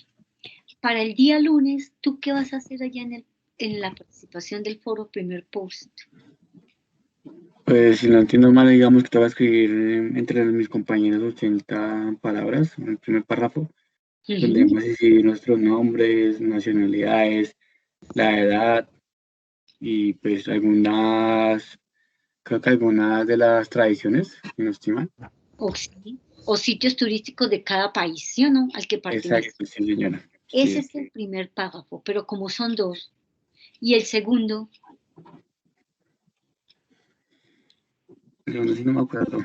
Para el día lunes, ¿tú qué vas a hacer allá en en la participación del foro primer post? Pues si no entiendo mal, digamos que te voy a escribir entre mis compañeros 80 palabras en el primer párrafo, donde vamos a decir nuestros nombres, nacionalidades, la edad y pues creo que algunas de las tradiciones, si no estoy mal. O sitios turísticos de cada país, ¿sí o no? Al que pertenece. Exacto, sí, señora. Ese es el primer párrafo, pero como son dos. Y el segundo, Pero no sé, no me acuerdo.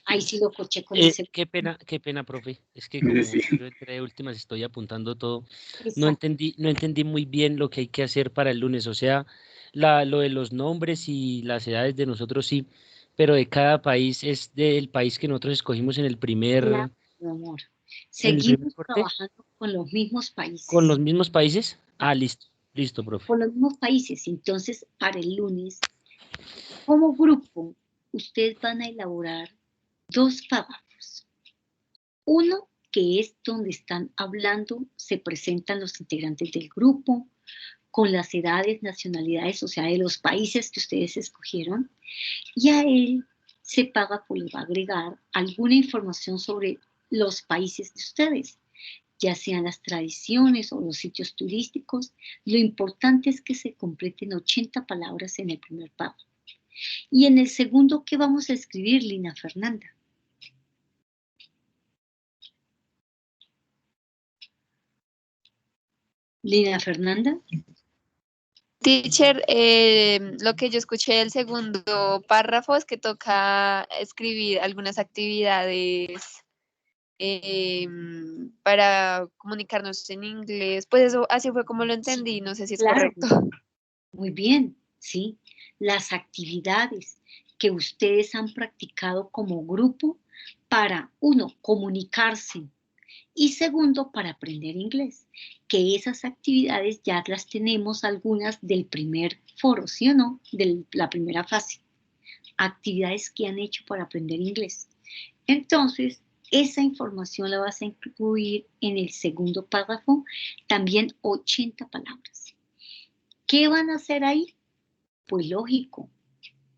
ahí sí lo coché con ese. Qué pena, profe. Es que como Sí. yo entré de últimas, estoy apuntando todo. Exacto. No entendí muy bien lo que hay que hacer para el lunes. O sea, lo de los nombres y las edades de nosotros sí, pero de cada país es del país que nosotros escogimos en el primer, Claro, mi amor. en el primer Seguimos corte. trabajando con los mismos países. ¿Con los mismos países? Ah, listo, profe. Con los mismos países. Entonces, para el lunes, como grupo, ustedes van a elaborar 2 párrafos. Uno, que es donde están hablando, se presentan los integrantes del grupo, con las edades, nacionalidades, o sea, de los países que ustedes escogieron, y a él ese párrafo le va a agregar alguna información sobre los países de ustedes, ya sean las tradiciones o los sitios turísticos. Lo importante es que se completen 80 palabras en el primer párrafo. Y en el segundo, ¿qué vamos a escribir, Lina Fernanda? Lina Fernanda. Teacher, lo que yo escuché del segundo párrafo es que toca escribir algunas actividades para comunicarnos en inglés. Pues eso, así fue como lo entendí, no sé si es correcto. Muy bien, sí. Las actividades que ustedes han practicado como grupo para, uno, comunicarse y segundo, para aprender inglés. Que esas actividades ya las tenemos algunas del primer foro, ¿sí o no? De la primera fase. Actividades que han hecho para aprender inglés. Entonces, esa información la vas a incluir en el segundo párrafo, también 80 palabras. ¿Qué van a hacer ahí? Pues lógico,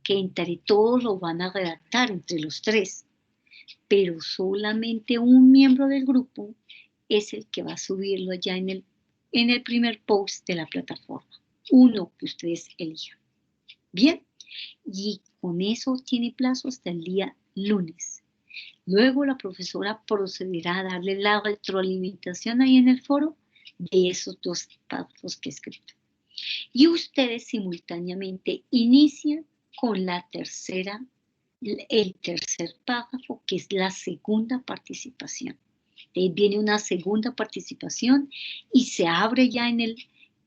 que entre todos lo van a redactar, entre los 3, pero solamente un miembro del grupo es el que va a subirlo allá en el primer post de la plataforma, uno que ustedes elijan. Bien, y con eso tiene plazo hasta el día lunes. Luego la profesora procederá a darle la retroalimentación ahí en el foro de esos 2 párrafos que he escrito. Y ustedes simultáneamente inician con el tercer párrafo, que es la segunda participación. Viene una segunda participación y se abre ya en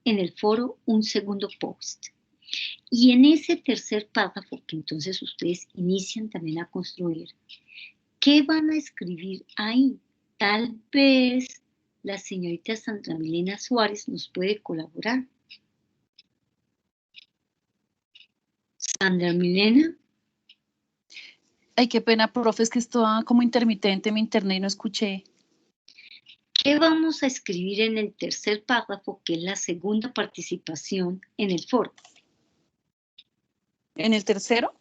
el foro un segundo post. Y en ese tercer párrafo, que entonces ustedes inician también a construir, ¿qué van a escribir ahí? Tal vez la señorita Sandra Milena Suárez nos puede colaborar. Sandra Milena. Ay, qué pena, profe, es que estaba como intermitente mi internet y no escuché. ¿Qué vamos a escribir en el tercer párrafo, que es la segunda participación en el foro? ¿En el tercero?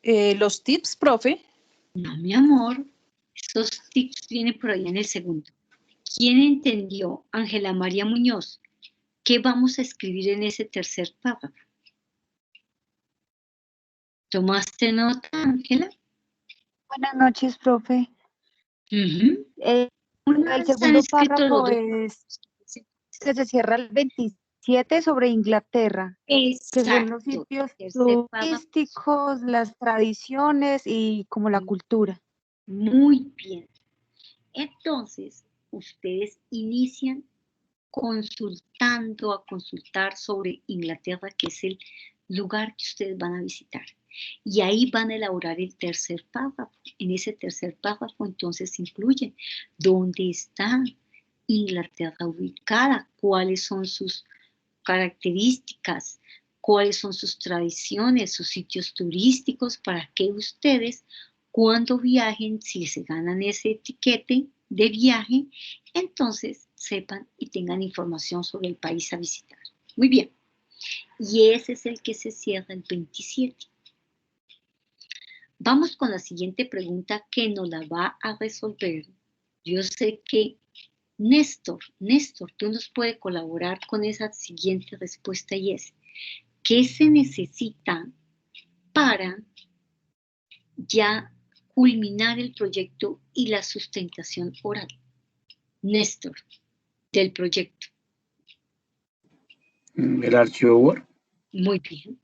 Los tips, profe. No, mi amor, esos tips vienen por ahí en el segundo. ¿Quién entendió? Ángela María Muñoz. ¿Qué vamos a escribir en ese tercer párrafo? ¿Tomaste nota, Ángela? Buenas noches, profe. El segundo párrafo es que se cierra el 27 sobre Inglaterra, exacto, que son los sitios turísticos, las tradiciones y como la cultura. Muy bien. Entonces, ustedes inician a consultar sobre Inglaterra, que es el lugar que ustedes van a visitar. Y ahí van a elaborar el tercer párrafo. En ese tercer párrafo entonces incluyen dónde está Inglaterra ubicada, cuáles son sus características, cuáles son sus tradiciones, sus sitios turísticos, para que ustedes, cuando viajen, si se ganan ese etiquete de viaje, entonces sepan y tengan información sobre el país a visitar. Muy bien. Y ese es el que se cierra el 27. Vamos con la siguiente pregunta que nos la va a resolver. Yo sé que Néstor, tú nos puedes colaborar con esa siguiente respuesta y es, ¿qué se necesita para ya culminar el proyecto y la sustentación oral? Néstor, del proyecto. El archivo Word. Muy bien.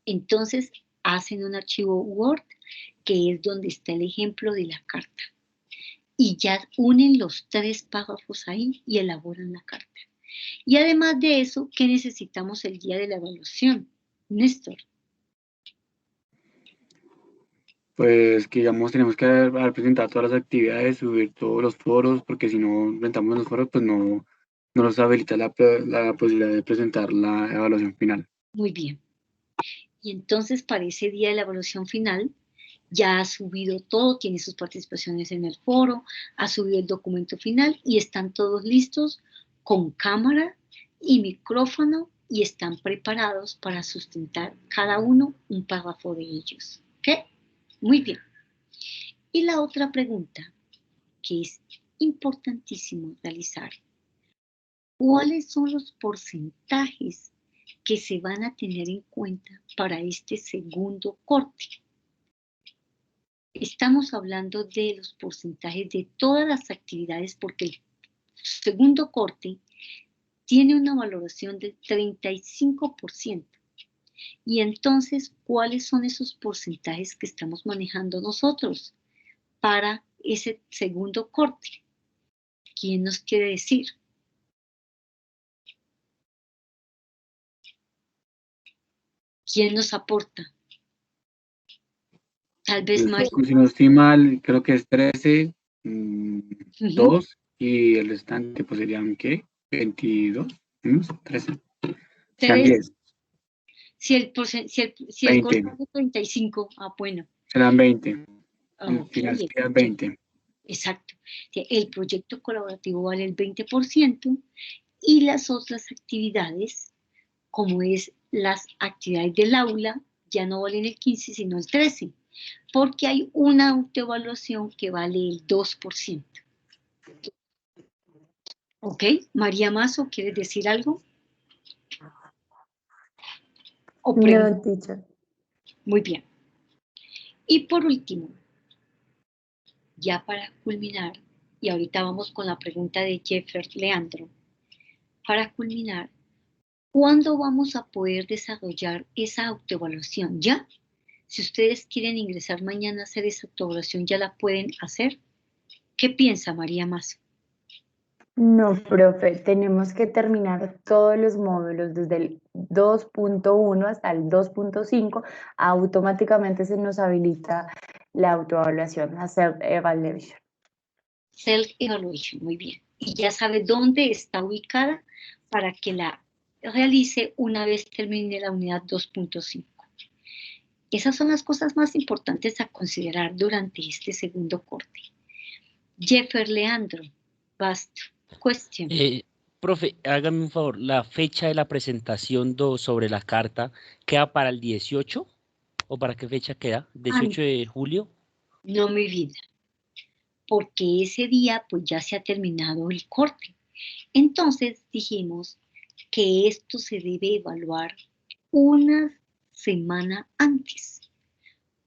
Entonces, hacen un archivo Word, que es donde está el ejemplo de la carta. Y ya unen los 3 párrafos ahí y elaboran la carta. Y además de eso, ¿qué necesitamos el día de la evaluación? Néstor. Pues que digamos tenemos que haber presentado todas las actividades, subir todos los foros, porque si no presentamos los foros, pues no nos habilita la posibilidad de presentar la evaluación final. Muy bien. Y entonces para ese día de la evaluación final, ya ha subido todo, tiene sus participaciones en el foro, ha subido el documento final y están todos listos con cámara y micrófono y están preparados para sustentar cada uno un párrafo de ellos. ¿Ok? Muy bien. Y la otra pregunta, que es importantísimo realizar, ¿cuáles son los porcentajes que se van a tener en cuenta para este segundo corte? Estamos hablando de los porcentajes de todas las actividades porque el segundo corte tiene una valoración del 35%. Y entonces, ¿cuáles son esos porcentajes que estamos manejando nosotros para ese segundo corte? ¿Quién nos quiere decir? ¿Quién nos aporta? Tal vez más. Si no estoy mal, creo que es 13, 2 y el restante pues serían ¿qué? 22, 13. Serían 10. Si el corte es 35, bueno. Serán 20. Al final serían 20. Exacto. El proyecto colaborativo vale el 20% y las otras actividades, como es las actividades del aula, ya no valen el 15, sino el 13, porque hay una autoevaluación que vale el 2%. ¿Ok? María Mazo, ¿quieres decir algo? No, teacher. Muy bien. Y por último, ya para culminar, y ahorita vamos con la pregunta de Jeffer Leandro, para culminar, ¿cuándo vamos a poder desarrollar esa autoevaluación? ¿Ya? Si ustedes quieren ingresar mañana a hacer esa autoevaluación, ¿ya la pueden hacer? ¿Qué piensa María Mazo? No, profe, tenemos que terminar todos los módulos desde el 2.1 hasta el 2.5. Automáticamente se nos habilita la autoevaluación, hacer evaluation. Self-evaluation, muy bien. Y ya sabe dónde está ubicada para que la realice una vez termine la unidad 2.5. Esas son las cosas más importantes a considerar durante este segundo corte. Jeffer Leandro, Basto, question. Profe, hágame un favor, ¿la fecha de la presentación sobre la carta queda para el 18? ¿O para qué fecha queda? ¿18 de julio? No, mi vida, porque ese día pues ya se ha terminado el corte. Entonces dijimos que esto se debe evaluar una semana antes.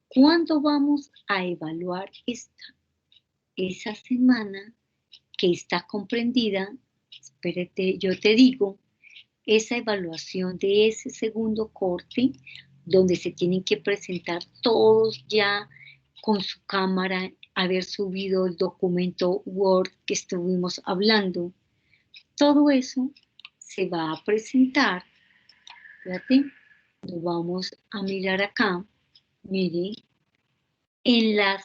¿Cuándo vamos a evaluar esa semana que está comprendida? Espérate, yo te digo, esa evaluación de ese segundo corte, donde se tienen que presentar todos ya con su cámara, haber subido el documento Word que estuvimos hablando. Todo eso se va a presentar. Fíjate, lo vamos a mirar acá. Mire, en la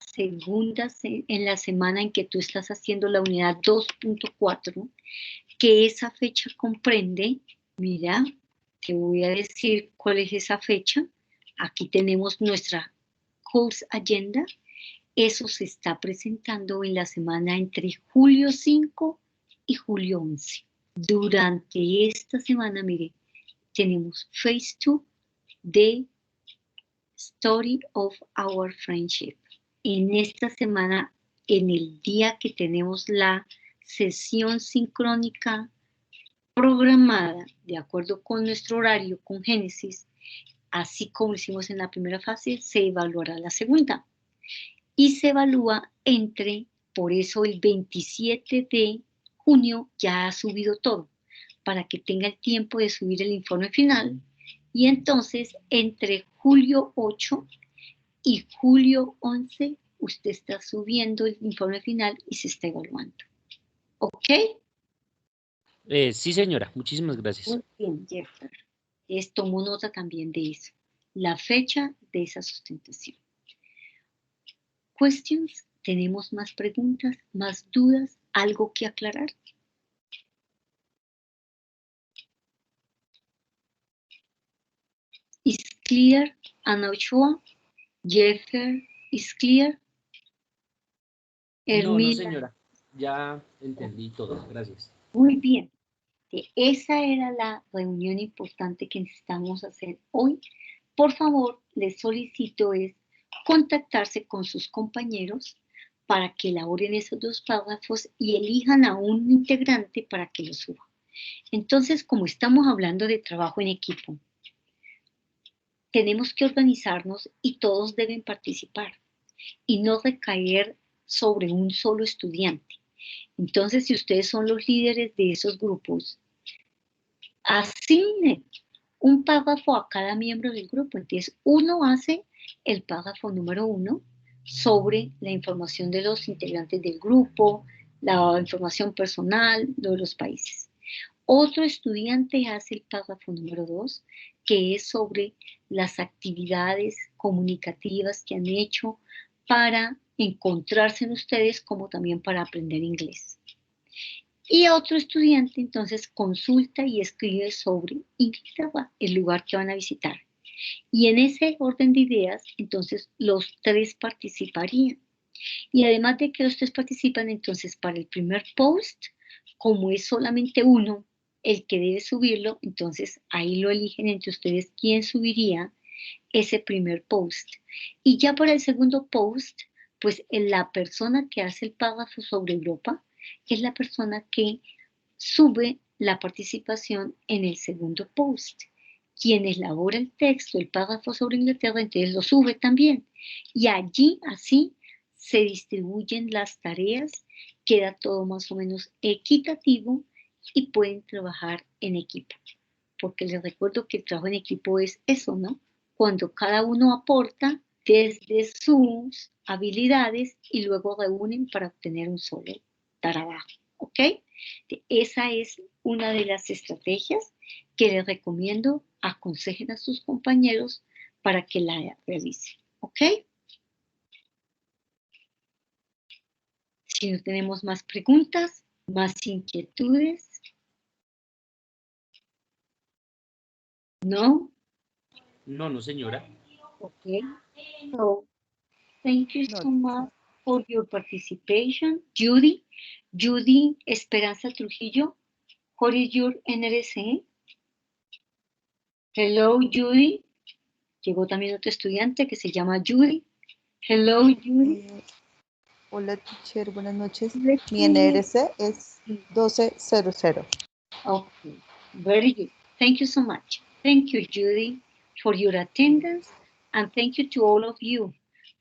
semana en que tú estás haciendo la unidad 2.4, que esa fecha comprende, mira, te voy a decir cuál es esa fecha. Aquí tenemos nuestra course agenda. Eso se está presentando en la semana entre julio 5 y julio 11. Durante esta semana, mire, tenemos Phase 2 de Story of Our Friendship. En esta semana, en el día que tenemos la sesión sincrónica programada de acuerdo con nuestro horario, con Génesis, así como hicimos en la primera fase, se evaluará la segunda. Y se evalúa por eso el 27 de junio ya ha subido todo, para que tenga el tiempo de subir el informe final. Y entonces, entre julio 8 y julio 11, usted está subiendo el informe final y se está evaluando. ¿Ok? Sí, señora, muchísimas gracias. Muy bien, Jeffer. Tomo nota también de eso. La fecha de esa sustentación. Questions. ¿Tenemos más preguntas, más dudas, algo que aclarar? Is clear, Ana Ochoa? Jeffer, is clear? No, Hermila. señora, ya entendí todo, gracias. Muy bien. Esa era la reunión importante que necesitamos hacer hoy. Por favor, les solicito contactarse con sus compañeros para que elaboren esos 2 párrafos y elijan a un integrante para que lo suba. Entonces, como estamos hablando de trabajo en equipo, tenemos que organizarnos y todos deben participar y no recaer sobre un solo estudiante. Entonces, si ustedes son los líderes de esos grupos, asignen un párrafo a cada miembro del grupo. Entonces, uno hace el párrafo número 1 sobre la información de los integrantes del grupo, la información personal de los países. Otro estudiante hace el párrafo número 2, que es sobre las actividades comunicativas que han hecho para encontrarse en ustedes, como también para aprender inglés. Y otro estudiante entonces consulta y escribe sobre Inglaterra, el lugar que van a visitar. Y en ese orden de ideas, entonces los 3 participarían. Y además de que los 3 participan, entonces para el primer post, como es solamente uno el que debe subirlo, entonces ahí lo eligen entre ustedes quién subiría ese primer post. Y ya para el segundo post, pues la persona que hace el párrafo sobre Europa es la persona que sube la participación en el segundo post. Quien elabora el texto, el párrafo sobre Inglaterra, entonces lo sube también. Y allí, así, se distribuyen las tareas, queda todo más o menos equitativo y pueden trabajar en equipo. Porque les recuerdo que el trabajo en equipo es eso, ¿no? Cuando cada uno aporta desde sus habilidades y luego reúnen para obtener un solo trabajo, ¿ok? Esa es una de las estrategias que les recomiendo, aconsejen a sus compañeros para que la realicen, ¿ok? Si no tenemos más preguntas, más inquietudes, ¿no? No, señora. Okay. So, thank you so much for your participation. Judy Esperanza Trujillo, what is your NRC? Hello, Judy. Llegó también otro estudiante que se llama Judy. Hello, Judy. Hola, teacher, buenas noches. Mi NRC es 1200. Okay, very good. Thank you so much. Thank you, Judy, for your attendance, and thank you to all of you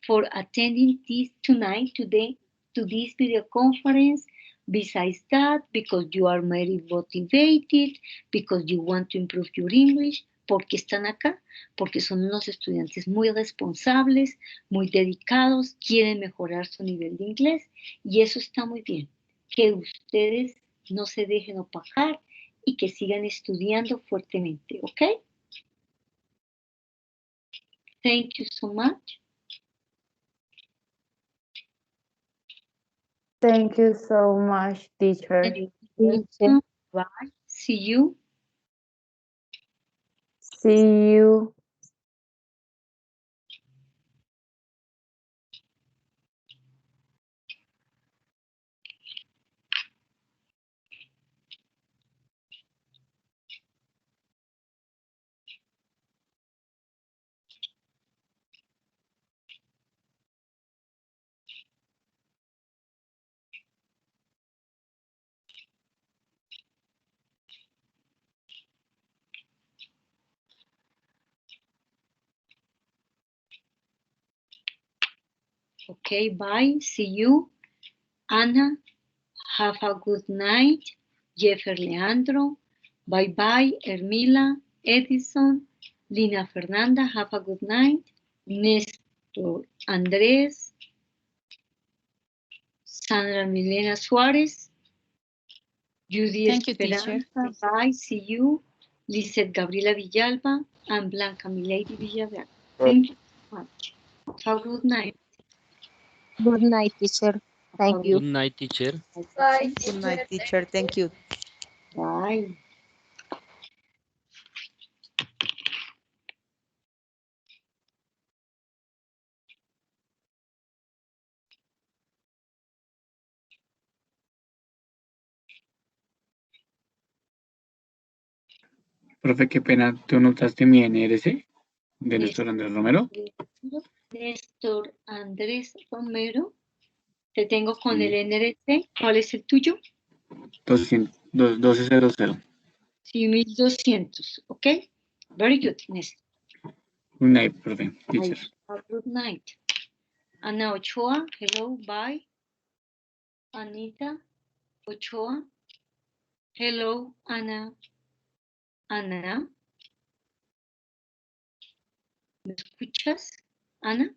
for attending this tonight, today, to this video conference. Besides that, because you are very motivated, because you want to improve your English, ¿por qué están acá? Porque son unos estudiantes muy responsables, muy dedicados, quieren mejorar su nivel de inglés y eso está muy bien. Que ustedes no se dejen opacar y que sigan estudiando fuertemente, ¿ok? Thank you so much. Thank you so much, teacher. Bye. See you. See you. Okay, bye. See you. Ana, have a good night. Jeffer Leandro, bye bye. Ermila, Edison, Lina Fernanda, have a good night. Néstor Andrés, Sandra Milena Suárez, Judy Thank you, teacher. Esperanza, bye, see you. Lizeth Gabriela Villalba, and Blanca Milady Villarreal. Thank you so much. Have a good night. Good night, teacher. Thank you. Good night, teacher. Bye, Good night, teacher. Thank you. Bye. Profe, qué pena, ¿tú notaste mi NRC de Néstor Andrés Romero? Néstor Andrés Romero. Te tengo con Sí. el NRC. ¿Cuál es el tuyo? 1200. Sí, 1200. ¿Ok? Very good, Néstor. Good night, profe, teacher. Good night. Ana Ochoa, hello, bye. Anita Ochoa, hello, Ana. Ana, ¿me escuchas, Ana?